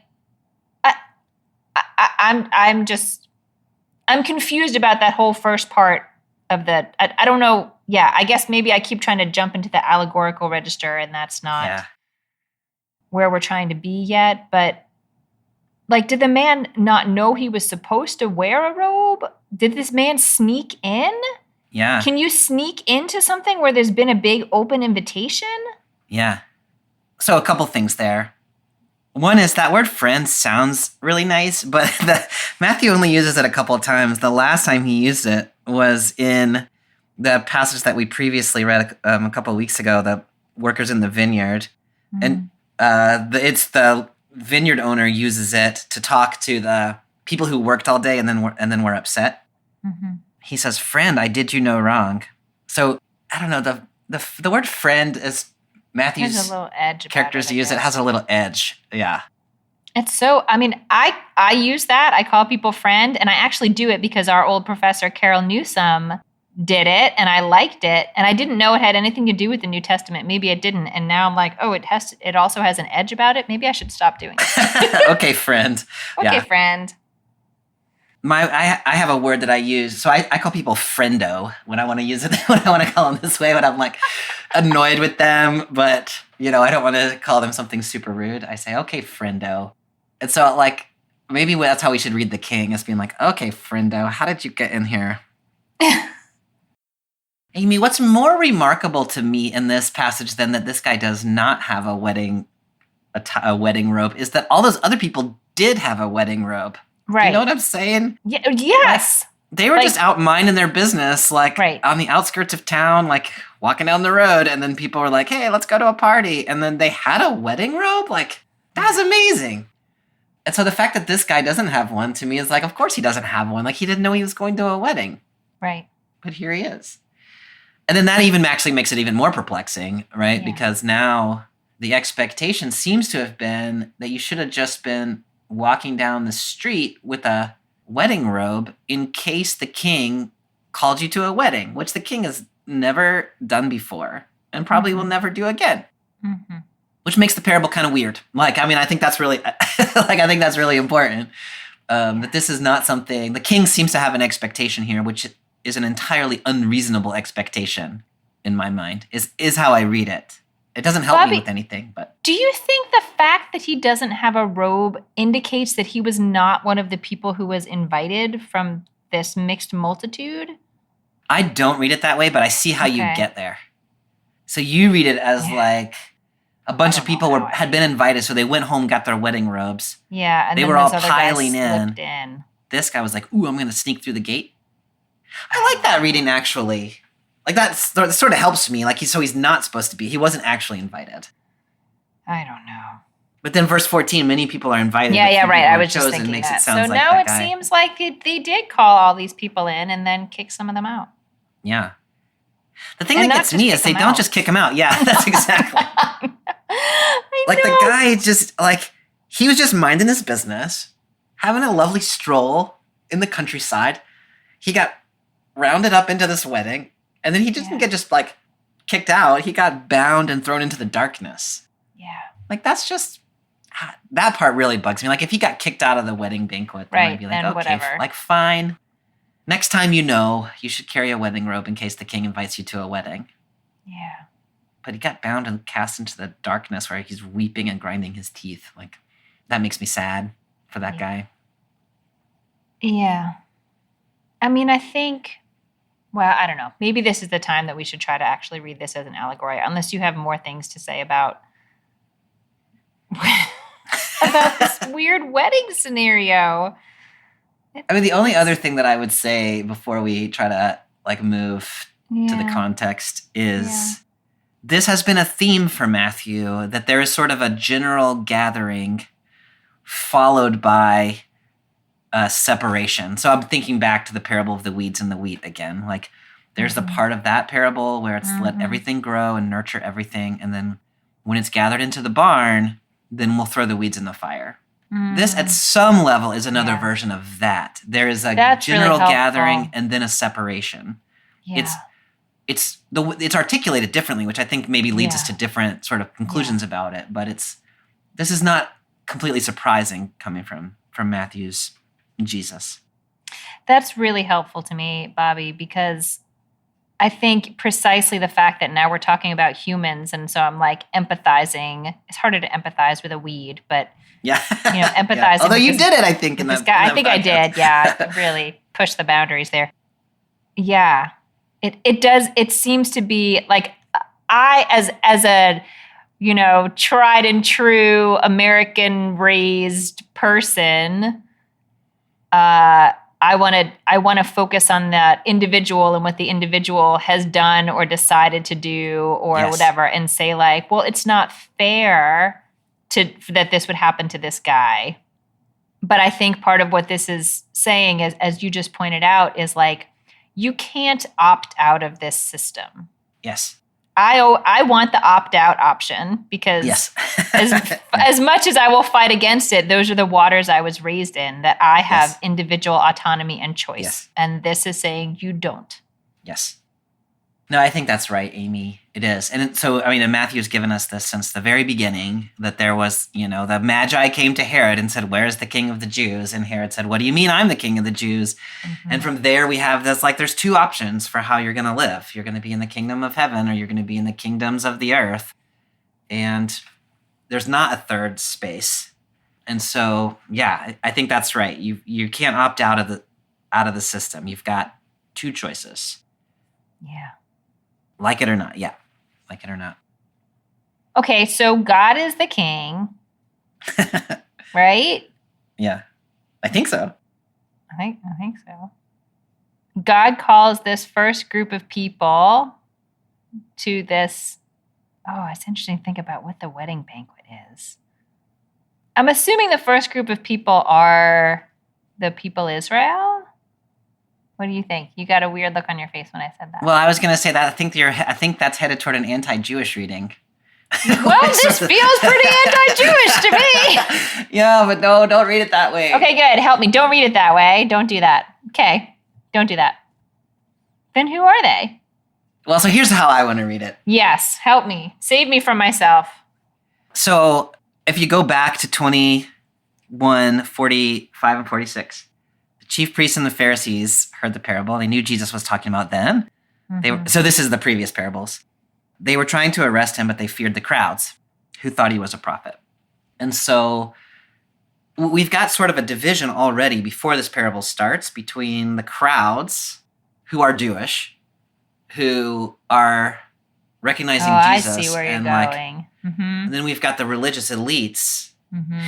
I'm confused about that whole first part of the, I don't know. Yeah, I guess maybe I keep trying to jump into the allegorical register, and that's not where we're trying to be yet. But like, did the man not know he was supposed to wear a robe? Did this man sneak in? Yeah. Can you sneak into something where there's been a big open invitation? Yeah. So a couple things there. One is that word "friend" sounds really nice, but Matthew only uses it a couple of times. The last time he used it was in the passage that we previously read a couple of weeks ago, the workers in the vineyard. And it's the vineyard owner uses it to talk to the people who worked all day and then were upset. He says, "Friend, I did you no wrong." So I don't know, the word "friend" is Matthew's There's a little edge about characters use it has a little edge. Yeah. It's so, I mean, I use that. I call people friend, and I actually do it because our old professor, Carol Newsom, did it, and I liked it, and I didn't know it had anything to do with the New Testament. Maybe it didn't, and now I'm like, oh, it also has an edge about it. Maybe I should stop doing it. Okay, friend. Okay, friend. I have a word that I use. So I call people friendo when I want to use it, when I want to call them this way, when I'm like annoyed with them, but I don't want to call them something super rude. I say, "Okay, friendo." And so like, maybe that's how we should read the king, as being like, "Okay, friendo, how did you get in here?" Amy, what's more remarkable to me in this passage than that this guy does not have a wedding robe is that all those other people did have a wedding robe. Right. You know what I'm saying? Yeah, yes. Like, they were just out minding their business, like on the outskirts of town, like walking down the road, and then people were like, "Hey, let's go to a party." And then they had a wedding robe? Like, that's amazing. And so the fact that this guy doesn't have one, to me, is like, of course he doesn't have one. Like, he didn't know he was going to a wedding. Right. But here he is. And then that even actually makes it even more perplexing, right? Yeah. Because now the expectation seems to have been that you should have just been walking down the street with a wedding robe in case the king called you to a wedding, which the king has never done before. and probably will never do again. Mm-hmm. Which makes the parable kind of weird. Like, I mean, I think that's really, I think that's really important. That this is not something, the king seems to have an expectation here, which is an entirely unreasonable expectation in my mind, is how I read it. It doesn't help me with anything, but. Do you think the fact that he doesn't have a robe indicates that he was not one of the people who was invited from this mixed multitude? I don't read it that way, but I see how you get there. So you read it as like a bunch of people had been invited, so they went home, got their wedding robes. Yeah, and they then were all other piling guys in. This guy was like, "Ooh, I'm going to sneak through the gate." I like that reading, actually. Like, that sort of helps me. Like, he's not supposed to be. He wasn't actually invited. I don't know. But then verse 14, many people are invited. Yeah, right. I was just thinking makes that. It sound so like now it guy. seems like they did call all these people in and then kick some of them out. Yeah. The thing that gets me is they don't just kick him out. Yeah, that's exactly. Like, the guy just, like, he was just minding his business, having a lovely stroll in the countryside. He got rounded up into this wedding, and then he didn't get just, like, kicked out. He got bound and thrown into the darkness. Yeah. Like, that's just, that part really bugs me. Like, if he got kicked out of the wedding banquet, then I'd be like, okay, whatever. Like, fine. Next time you should carry a wedding robe in case the king invites you to a wedding. Yeah. But he got bound and cast into the darkness where he's weeping and grinding his teeth. Like, that makes me sad for that guy. Yeah. I mean, I think, well, I don't know. Maybe this is the time that we should try to actually read this as an allegory, unless you have more things to say about this weird wedding scenario. I mean, the only other thing that I would say before we try to, like, move to the context is this has been a theme for Matthew, that there is sort of a general gathering followed by a separation. So I'm thinking back to the parable of the weeds and the wheat again. Like, there's the part of that parable where it's let everything grow and nurture everything, and then when it's gathered into the barn, then we'll throw the weeds in the fire. This, at some level, is another version of that. There is a general gathering and then a separation. Yeah. It's articulated differently, which I think maybe leads us to different sort of conclusions about it. But this is not completely surprising coming from Matthew's Jesus. That's really helpful to me, Bobby, because I think precisely the fact that now we're talking about humans, and so I'm like empathizing. It's harder to empathize with a weed, but empathizing. Although you did it, I think, in that guy. I think I did. Yeah, really pushed the boundaries there. Yeah, it does. It seems to be like I, as a tried and true American raised person, I want to focus on that individual and what the individual has done or decided to do or whatever, and say like, well, it's not fair that this would happen to this guy. But I think part of what this is saying is, as you just pointed out, is like, you can't opt out of this system. Yes. I want the opt-out option because as much as I will fight against it, those are the waters I was raised in, that I have individual autonomy and choice. Yes. And this is saying you don't. Yes. No, I think that's right, Amy. It is. And and Matthew's given us this since the very beginning, that there was, the Magi came to Herod and said, "Where's the king of the Jews?" And Herod said, "What do you mean I'm the king of the Jews?" Mm-hmm. And from there we have this, like, there's two options for how you're going to live. You're going to be in the kingdom of heaven, or you're going to be in the kingdoms of the earth. And there's not a third space. And so, I think that's right. You can't opt out of the system. You've got two choices. Yeah. Like it or not. Yeah. Like it or not. Okay, so God is the king, right? Yeah. I think so. I think so. God calls this first group of people to this. Oh, it's interesting to think about what the wedding banquet is. I'm assuming the first group of people are the people Israel. What do you think? You got a weird look on your face when I said that. Well, I was going to say that I think that's headed toward an anti-Jewish reading. Well, this feels pretty anti-Jewish to me. Yeah, but no, don't read it that way. Okay, good. Help me. Don't read it that way. Don't do that. Okay, don't do that. Then who are they? Well, so here's how I want to read it. Yes, help me. Save me from myself. So if you go back to 21, 45, and 46, the chief priests and the Pharisees heard the parable. They knew Jesus was talking about them. So this is the previous parables. They were trying to arrest him, but they feared the crowds who thought he was a prophet. And so we've got sort of a division already before this parable starts between the crowds who are Jewish, who are recognizing Jesus. I see where you're and going. And then we've got the religious elites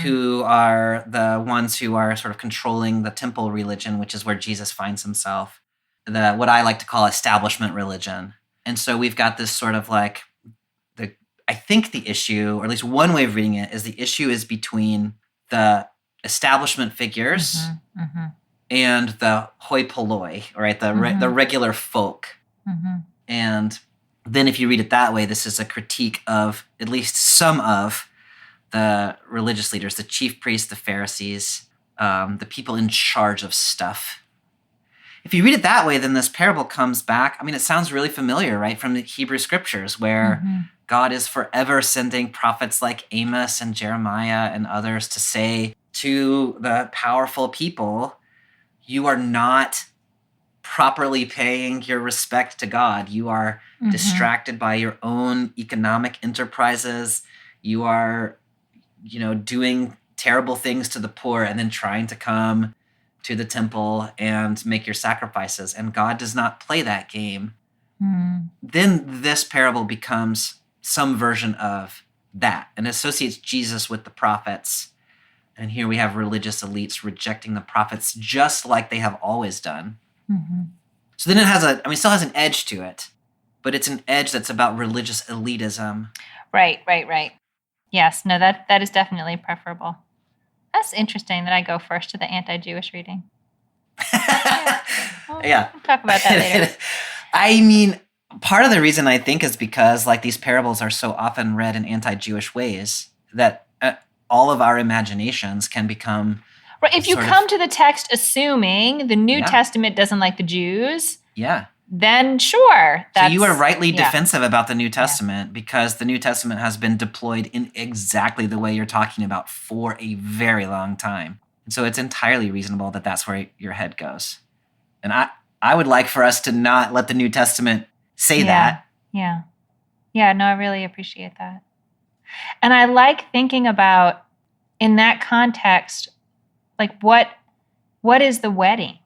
who are the ones who are sort of controlling the temple religion, which is where Jesus finds himself. What I like to call establishment religion. And so we've got this sort of like, I think the issue, or at least one way of reading it, is the issue is between the establishment figures and the hoi polloi, right? The regular folk. And then if you read it that way, this is a critique of at least some of the religious leaders, the chief priests, the Pharisees, the people in charge of stuff. If you read it that way, then this parable comes back. I mean, it sounds really familiar, right? From the Hebrew scriptures where God is forever sending prophets like Amos and Jeremiah and others to say to the powerful people, you are not properly paying your respect to God. You are distracted by your own economic enterprises. You are, doing terrible things to the poor and then trying to come to the temple and make your sacrifices. And God does not play that game. Then this parable becomes some version of that and associates Jesus with the prophets. And here we have religious elites rejecting the prophets just like they have always done. So then it still has an edge to it, but it's an edge that's about religious elitism. Right. Yes, no, that is definitely preferable. That's interesting that I go first to the anti-Jewish reading. Yeah. We'll talk about that later. I mean, part of the reason I think is because these parables are so often read in anti-Jewish ways that all of our imaginations can become... Right. If you come to the text assuming the New Testament doesn't like the Jews, then sure. So you are rightly defensive about the New Testament because the New Testament has been deployed in exactly the way you're talking about for a very long time. And so it's entirely reasonable that that's where your head goes. And I would like for us to not let the New Testament say that. Yeah, no, I really appreciate that. And I like thinking about, in that context, what is the wedding?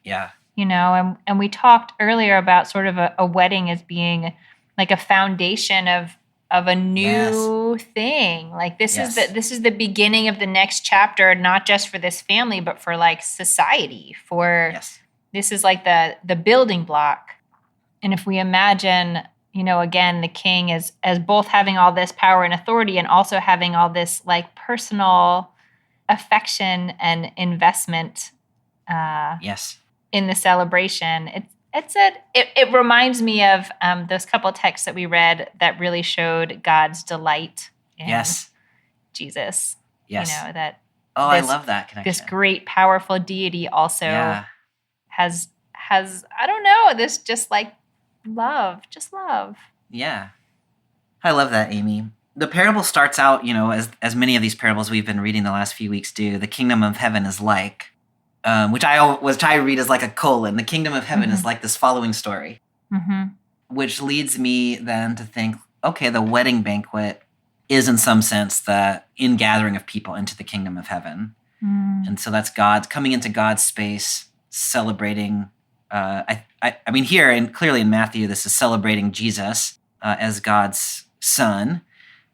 Yeah. And we talked earlier about sort of a wedding as being like a foundation of a new thing. Like this is the beginning of the next chapter, not just for this family, but for society. This is like the building block. And if we imagine, again, the king as both having all this power and authority and also having all this personal affection and investment in the celebration, it reminds me of those couple texts that we read that really showed God's delight in Jesus. I love that connection. This great, powerful deity also has I don't know, this just love. Yeah. I love that, Amy. The parable starts out, as many of these parables we've been reading the last few weeks do, the kingdom of heaven is like, which I read as like a colon. The kingdom of heaven is like this following story, which leads me then to think, okay, the wedding banquet is in some sense the ingathering of people into the kingdom of heaven. And so that's God coming into God's space, celebrating. I mean, here and clearly in Matthew, this is celebrating Jesus as God's son.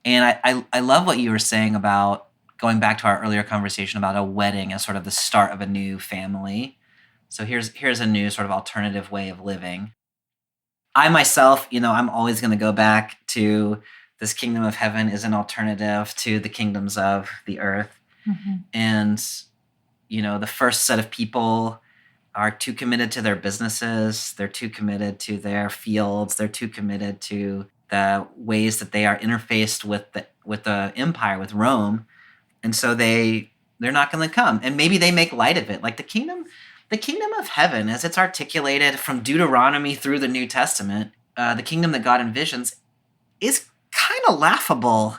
And I love what you were saying about going back to our earlier conversation about a wedding as sort of the start of a new family. So here's a new sort of alternative way of living. I myself, I'm always going to go back to this kingdom of heaven is an alternative to the kingdoms of the earth. And, the first set of people are too committed to their businesses. They're too committed to their fields. They're too committed to the ways that they are interfaced with the empire, with Rome. And so they're not going to come. And maybe they make light of it. Like the kingdom of heaven, as it's articulated from Deuteronomy through the New Testament, the kingdom that God envisions is kind of laughable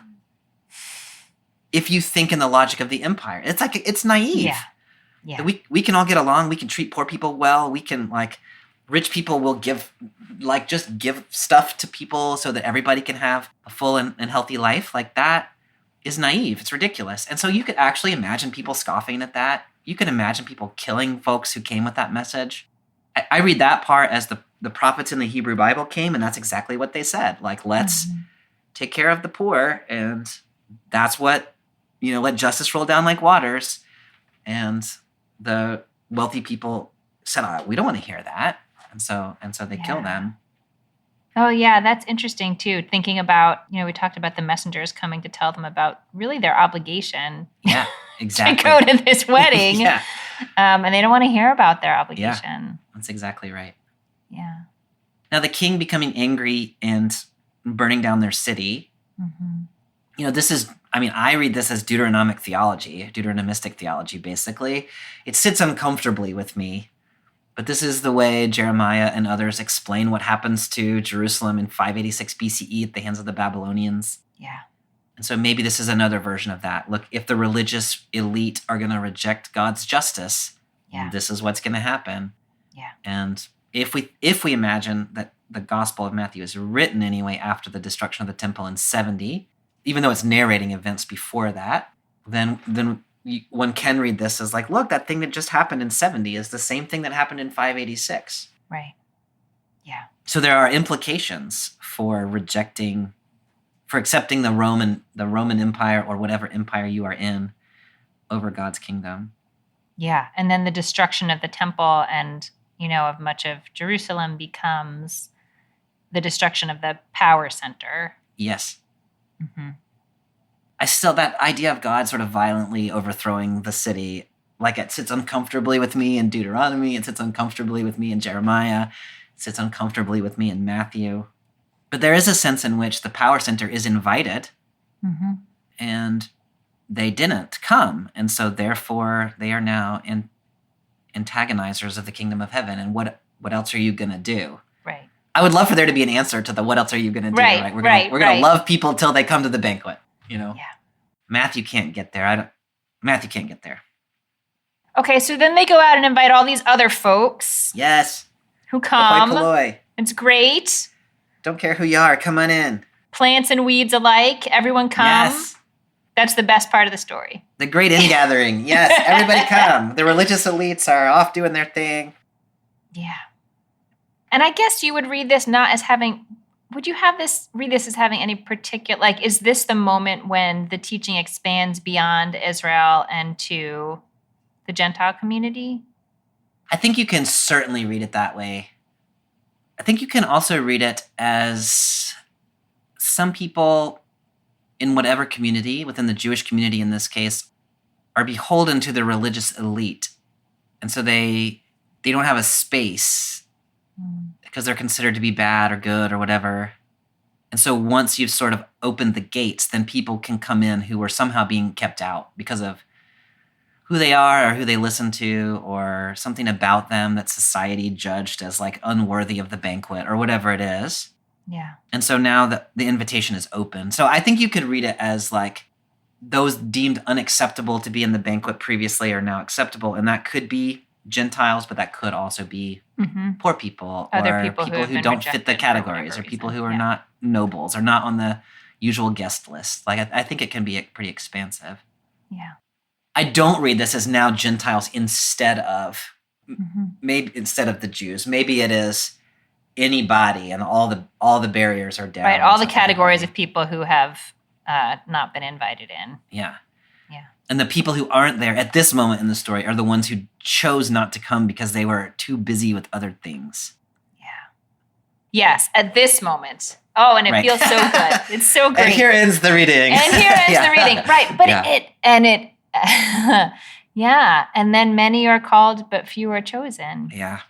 if you think in the logic of the empire. It's like, it's naive. Yeah. Yeah. We can all get along. We can treat poor people well. We can, like, rich people will give, like, just give stuff to people so that everybody can have a full and healthy life. Like, that is naive. It's ridiculous. And so you could actually imagine people scoffing at that. You could imagine people killing folks who came with that message. I read that part as the prophets in the Hebrew Bible came, and that's exactly what they said. Like, let's take care of the poor, and that's what, let justice roll down like waters. And the wealthy people said, we don't want to hear that. And so they kill them. Oh, yeah, that's interesting, too. Thinking about, we talked about the messengers coming to tell them about really their obligation. Yeah, exactly. To go to this wedding. Yeah. And they don't want to hear about their obligation. Yeah, that's exactly right. Yeah. Now, the king becoming angry and burning down their city, this is, I read this as Deuteronomistic theology, basically. It sits uncomfortably with me. But this is the way Jeremiah and others explain what happens to Jerusalem in 586 BCE at the hands of the Babylonians. Yeah. And so maybe this is another version of that. Look, if the religious elite are going to reject God's justice, this is what's going to happen. Yeah. And if we imagine that the Gospel of Matthew is written anyway after the destruction of the temple in 70, even though it's narrating events before that, then one can read this as like, look, that thing that just happened in 70 is the same thing that happened in 586. Right. Yeah. So there are implications for accepting the Roman Empire or whatever empire you are in over God's kingdom. Yeah. And then the destruction of the temple and, of much of Jerusalem becomes the destruction of the power center. Yes. That idea of God sort of violently overthrowing the city, like, it sits uncomfortably with me in Deuteronomy, it sits uncomfortably with me in Jeremiah, it sits uncomfortably with me in Matthew. But there is a sense in which the power center is invited, and they didn't come, and so therefore they are now antagonizers of the kingdom of heaven. And what else are you going to do? Right. I would love for there to be an answer to the what else are you going to do? Right. We're going to love people till they come to the banquet. Yeah. Matthew can't get there. Matthew can't get there. Okay, so then they go out and invite all these other folks. Yes. Who come. Poloi. It's great. Don't care who you are. Come on in. Plants and weeds alike. Everyone come. Yes. That's the best part of the story. The great ingathering. Yes, everybody come. The religious elites are off doing their thing. Yeah. And I guess you would read this not as having... Would you read this as having any particular, like, is this the moment when the teaching expands beyond Israel and to the Gentile community? I think you can certainly read it that way. I think you can also read it as some people in whatever community, within the Jewish community in this case, are beholden to the religious elite. And so they don't have a space because they're considered to be bad or good or whatever. And so once you've sort of opened the gates, then people can come in who are somehow being kept out because of who they are or who they listen to or something about them that society judged as like unworthy of the banquet or whatever it is. Yeah. And so now the invitation is open. So I think you could read it as like those deemed unacceptable to be in the banquet previously are now acceptable. And that could be Gentiles, but that could also be poor people or people who don't fit the categories or people who are not nobles or not on the usual guest list. Like, I think it can be pretty expansive. Yeah. I don't read this as now Gentiles instead of the Jews. Maybe it is anybody and all the barriers are down. Right, all the categories of people who have not been invited in. Yeah. Yeah. And the people who aren't there at this moment in the story are the ones who chose not to come because they were too busy with other things. Yeah. Yes, at this moment. Oh, and it feels so good. It's so great. And here ends the reading. The reading. Right, but yeah. And then many are called, but few are chosen. Yeah.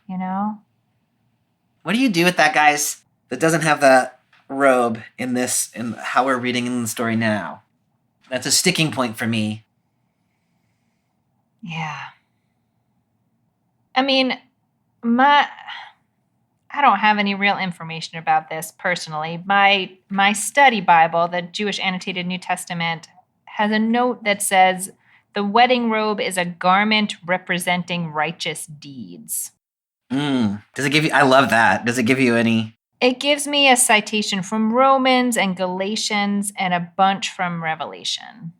What do you do with that, guys, that doesn't have the robe in how we're reading in the story now? That's a sticking point for me. Yeah. I mean, my I don't have any real information about this personally. My study Bible, the Jewish Annotated New Testament, has a note that says the wedding robe is a garment representing righteous deeds. Does it give you, I love that. Does it give you any? It gives me a citation from Romans and Galatians and a bunch from Revelation.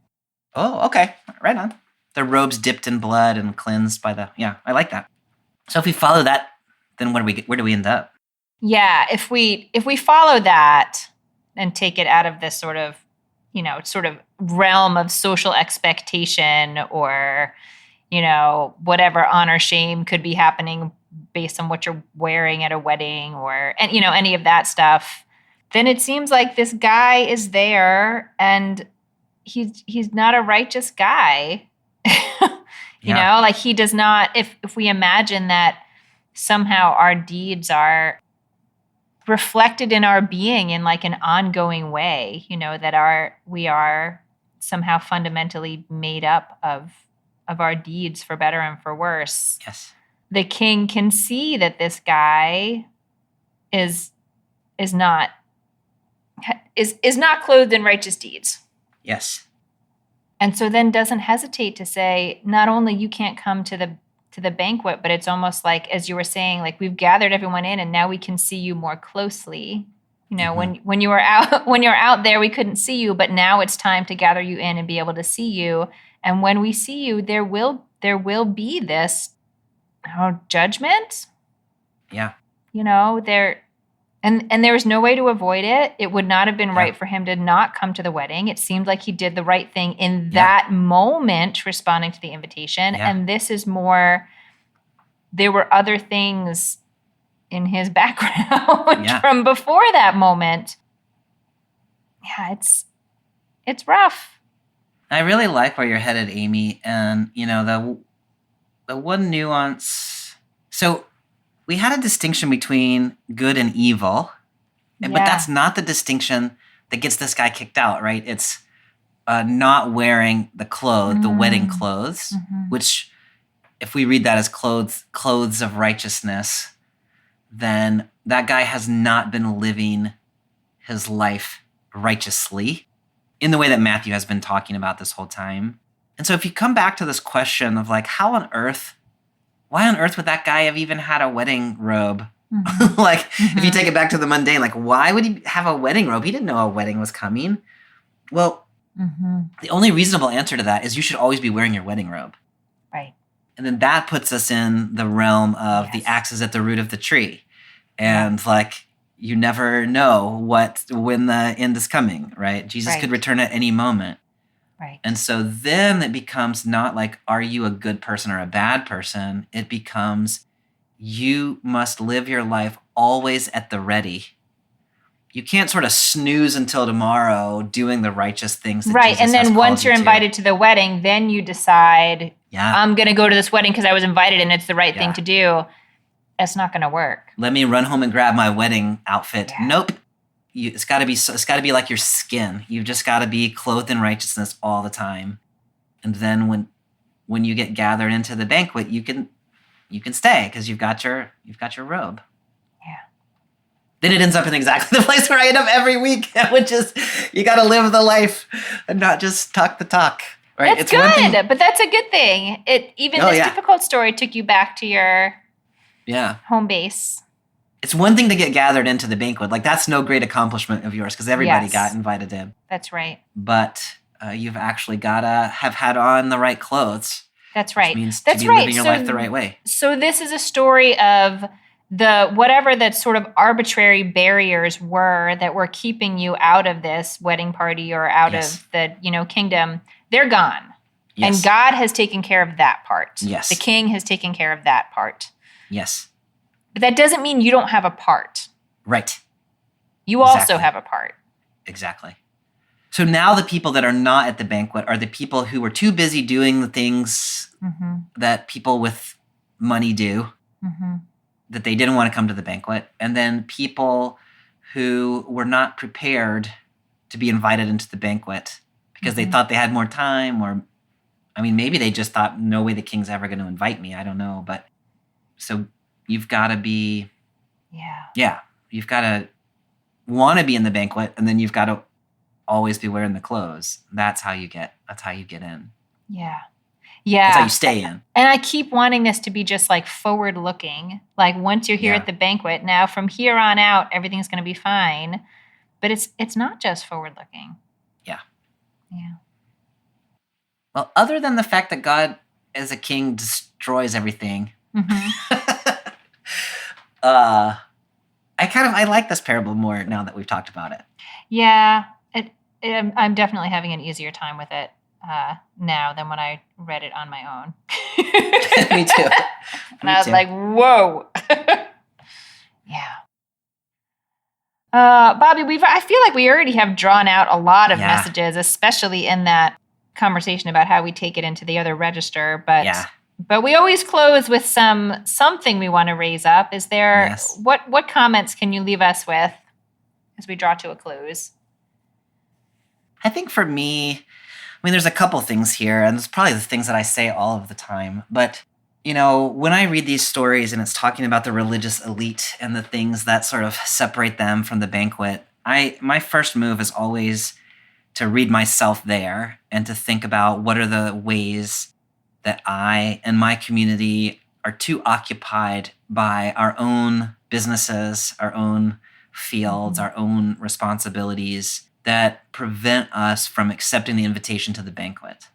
Oh, okay. Right on. The robes dipped in blood and cleansed by yeah, I like that. So if we follow that, then where do we end up? Yeah, if we follow that and take it out of this sort of realm of social expectation or, whatever honor shame could be happening based on what you're wearing at a wedding or, and any of that stuff, then it seems like this guy is there and he's not a righteous guy. Like he does not, if we imagine that somehow our deeds are reflected in our being in like an ongoing way, that we are somehow fundamentally made up of our deeds for better and for worse. Yes. The king can see that this guy is not clothed in righteous deeds. Yes. And so then doesn't hestate to say, not only you can't come to the banquet, but it's almost like, as you were saying, like we've gathered everyone in and now we can see you more closely. When you were out there, we couldn't see you, but now it's time to gather you in and be able to see you. And when we see you, there will be this judgment. Yeah. And there was no way to avoid it. It would not have been right for him to not come to the wedding. It seemed like he did the right thing in that moment, responding to the invitation. Yeah. And this is more, there were other things in his background from before that moment. Yeah, it's rough. I really like where you're headed, Amy. And, the one nuance. So we had a distinction between good and evil, but that's not the distinction that gets this guy kicked out, right? It's not wearing the wedding clothes, which if we read that as clothes of righteousness, then that guy has not been living his life righteously in the way that Matthew has been talking about this whole time. And so if you come back to this question of like, why on earth would that guy have even had a wedding robe? If you take it back to the mundane, like why would he have a wedding robe? He didn't know a wedding was coming. Well, the only reasonable answer to that is you should always be wearing your wedding robe. Right. And then that puts us in the realm of the axe is at the root of the tree. And you never know when the end is coming, right? Jesus could return at any moment. Right. And so then it becomes not like, are you a good person or a bad person? It becomes, you must live your life always at the ready. You can't sort of snooze until tomorrow doing the righteous things that Jesus and then has once you're called you invited to the wedding, then you decide, I'm going to go to this wedding because I was invited and it's the right thing to do. That's not going to work. Let me run home and grab my wedding outfit. Yeah. Nope. It's got to be like your skin. You've just got to be clothed in righteousness all the time. And then when you get gathered into the banquet, you can stay because you've got your robe. Yeah. Then it ends up in exactly the place where I end up every week, which is you got to live the life and not just talk the talk. Right? That's good, but that's a good thing. This difficult story took you back to your home base. It's one thing to get gathered into the banquet. Like that's no great accomplishment of yours because everybody got invited in. That's right. But you've actually got to have had on the right clothes. That's right. Which means to be living your life the right way. So this is a story of whatever that sort of arbitrary barriers were that were keeping you out of this wedding party or out of the, kingdom. They're gone. Yes. And God has taken care of that part. Yes. The king has taken care of that part. Yes. But that doesn't mean you don't have a part. Right. You also have a part. Exactly. So now the people that are not at the banquet are the people who were too busy doing the things that people with money do, that they didn't want to come to the banquet. And then people who were not prepared to be invited into the banquet because they thought they had more time, or, maybe they just thought, no way the king's ever going to invite me. I don't know. But so you've got to be Yeah. You've got to want to be in the banquet, and then you've got to always be wearing the clothes. That's how you get in. Yeah. That's how you stay in. And I keep wanting this to be just like forward looking. Like once you're here Yeah. at the banquet, now from here on out, everything's going to be fine. But it's not just forward looking. Yeah. Yeah. Well, other than the fact that God as a king destroys everything, I like this parable more now that we've talked about it. Yeah. I'm definitely having an easier time with it now than when I read it on my own. Me too. And I was like, whoa. Yeah. Bobby, I feel like we already have drawn out a lot of messages, especially in that conversation about how we take it into the other register. But we always close with something we want to raise up. Is there what comments can you leave us with as we draw to a close? I think for me, there's a couple things here, and it's probably the things that I say all of the time. But, when I read these stories and it's talking about the religious elite and the things that sort of separate them from the banquet, my first move is always to read myself there and to think about what are the ways that I and my community are too occupied by our own businesses, our own fields, our own responsibilities that prevent us from accepting the invitation to the banquet.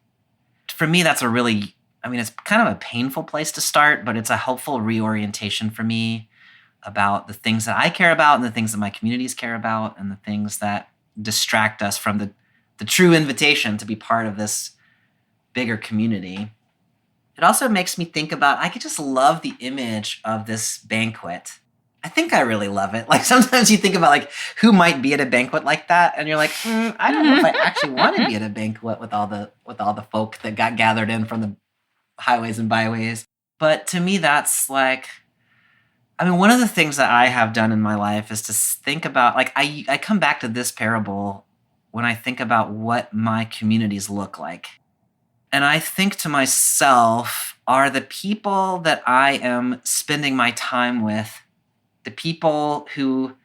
For me, that's it's kind of a painful place to start, but it's a helpful reorientation for me about the things that I care about and the things that my communities care about and the things that distract us from the true invitation to be part of this bigger community. It also makes me think about, I could just love the image of this banquet. I think I really love it. Like sometimes you think about like who might be at a banquet like that, and you're like, I don't know if I actually want to be at a banquet with all the folk that got gathered in from the highways and byways. But to me, that's like, one of the things that I have done in my life is to think about, like, I come back to this parable when I think about what my communities look like. And I think to myself, are the people that I am spending my time with the people who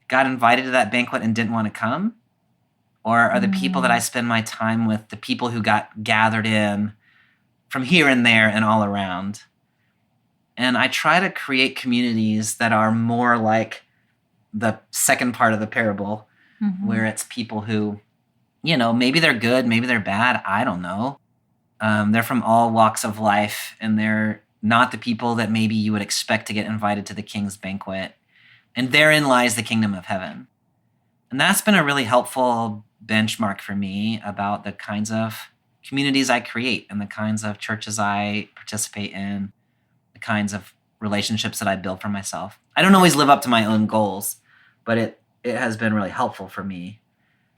got invited to that banquet and didn't want to come? Or are the people that I spend my time with the people who got gathered in from here and there and all around? And I try to create communities that are more like the second part of the parable, where it's people who, maybe they're good, maybe they're bad, I don't know. They're from all walks of life, and they're not the people that maybe you would expect to get invited to the king's banquet. And therein lies the kingdom of heaven. And that's been a really helpful benchmark for me about the kinds of communities I create and the kinds of churches I participate in, the kinds of relationships that I build for myself. I don't always live up to my own goals, but it has been really helpful for me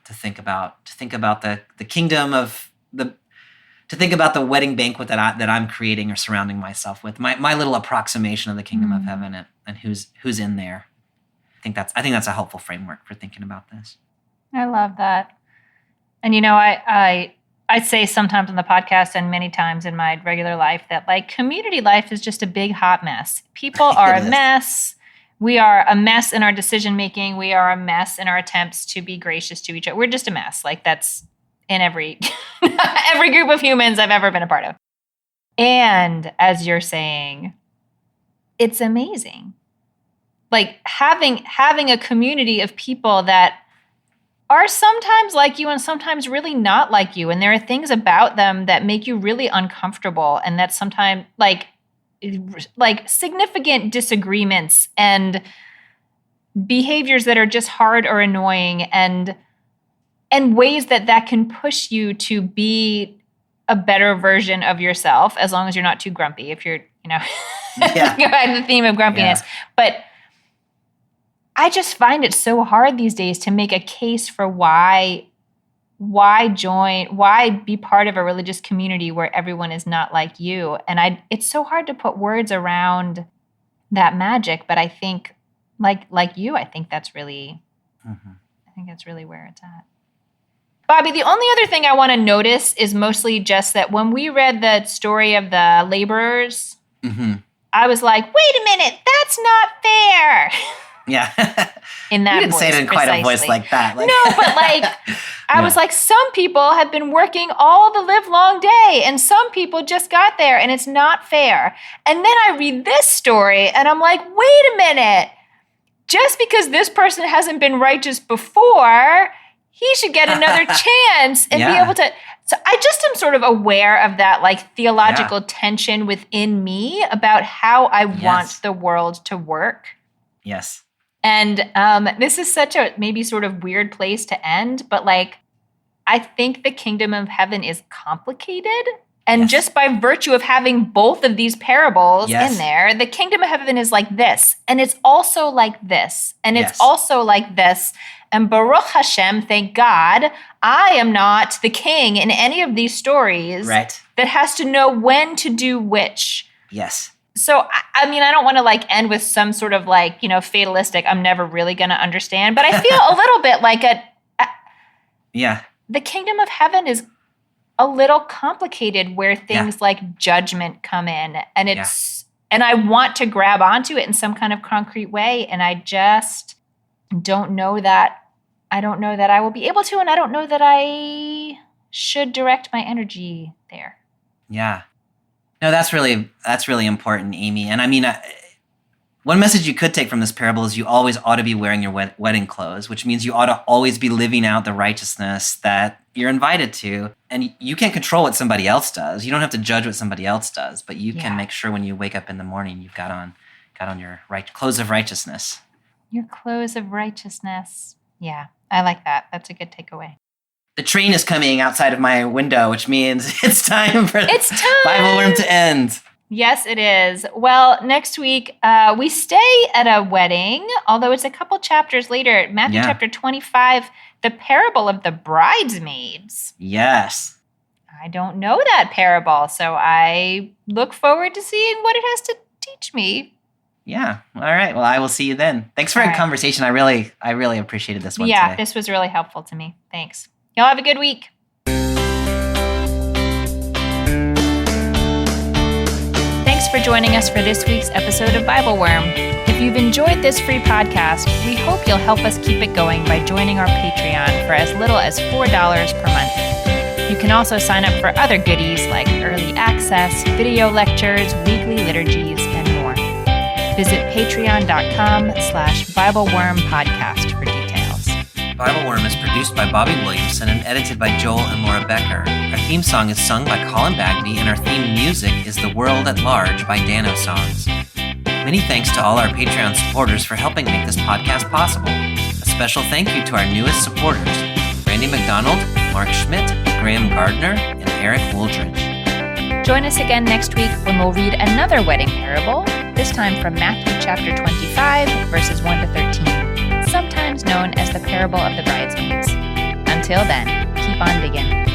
to think about the kingdom of to think about the wedding banquet that I'm creating or surrounding myself with, my little approximation of the kingdom of heaven and who's in there. I think that's a helpful framework for thinking about this. I love that. And I say sometimes on the podcast and many times in my regular life that like community life is just a big hot mess. People are a mess. We are a mess in our decision making. We are a mess in our attempts to be gracious to each other. We're just a mess. Like that's in every group of humans I've ever been a part of. And as you're saying, it's amazing. Like having a community of people that are sometimes like you and sometimes really not like you. And there are things about them that make you really uncomfortable. And that sometimes like significant disagreements and behaviors that are just hard or annoying and ways that can push you to be a better version of yourself, as long as you're not too grumpy. If you're, go ahead the theme of grumpiness. Yeah. But I just find it so hard these days to make a case for why be part of a religious community where everyone is not like you. And it's so hard to put words around that magic. But I think, like you, I think that's really, I think that's really where it's at. Bobby, the only other thing I want to notice is mostly just that when we read the story of the laborers, I was like, wait a minute, that's not fair. Yeah. In that You didn't say it in quite a voice like that. No, but like, I was like, some people have been working all the live long day and some people just got there and it's not fair. And then I read this story and I'm like, wait a minute. Just because this person hasn't been righteous before, he should get another chance and be able to. So I just am sort of aware of that like theological tension within me about how I want the world to work. Yes. And this is such a maybe sort of weird place to end, but like, I think the kingdom of heaven is complicated. And just by virtue of having both of these parables in there, the kingdom of heaven is like this, and it's also like this, and it's also like this. And Baruch Hashem, thank God, I am not the king in any of these stories that has to know when to do which. Yes. So, I mean, I don't want to like end with some sort of like, fatalistic, I'm never really going to understand. But I feel a little bit like the kingdom of heaven is a little complicated where things like judgment come in. And and I want to grab onto it in some kind of concrete way. And I just don't know that. I don't know that I will be able to. And I don't know that I should direct my energy there. Yeah. No, that's really important, Amy. And I mean, one message you could take from this parable is you always ought to be wearing your wedding clothes, which means you ought to always be living out the righteousness that you're invited to. And you can't control what somebody else does. You don't have to judge what somebody else does, but you can make sure when you wake up in the morning, you've got on your clothes of righteousness. Your clothes of righteousness. Yeah, I like that. That's a good takeaway. The train is coming outside of my window, which means it's time for BibleWorm to end. Yes, it is. Well, next week, we stay at a wedding, although it's a couple chapters later, Matthew chapter 25, the parable of the bridesmaids. Yes. I don't know that parable, so I look forward to seeing what it has to teach me. Yeah. All right. Well, I will see you then. Thanks for a conversation. I really appreciated this one today. Yeah, this was really helpful to me. Thanks. Y'all have a good week. Thanks for joining us for this week's episode of BibleWorm. If you've enjoyed this free podcast, we hope you'll help us keep it going by joining our Patreon for as little as $4 per month. You can also sign up for other goodies like early access, video lectures, weekly liturgies, and more. Visit patreon.com/BibleWorm podcast for details. BibleWorm is produced by Bobby Williamson and edited by Joel and Laura Becker. Our theme song is sung by Colin Bagby, and our theme music is The World at Large by Dano Songs. Many thanks to all our Patreon supporters for helping make this podcast possible. A special thank you to our newest supporters, Randy McDonald, Mark Schmidt, Graham Gardner, and Eric Wooldridge. Join us again next week when we'll read another wedding parable, this time from Matthew chapter 25, verses 1 to 13, sometimes known as the parable of the bridesmaids. Until then, keep on digging.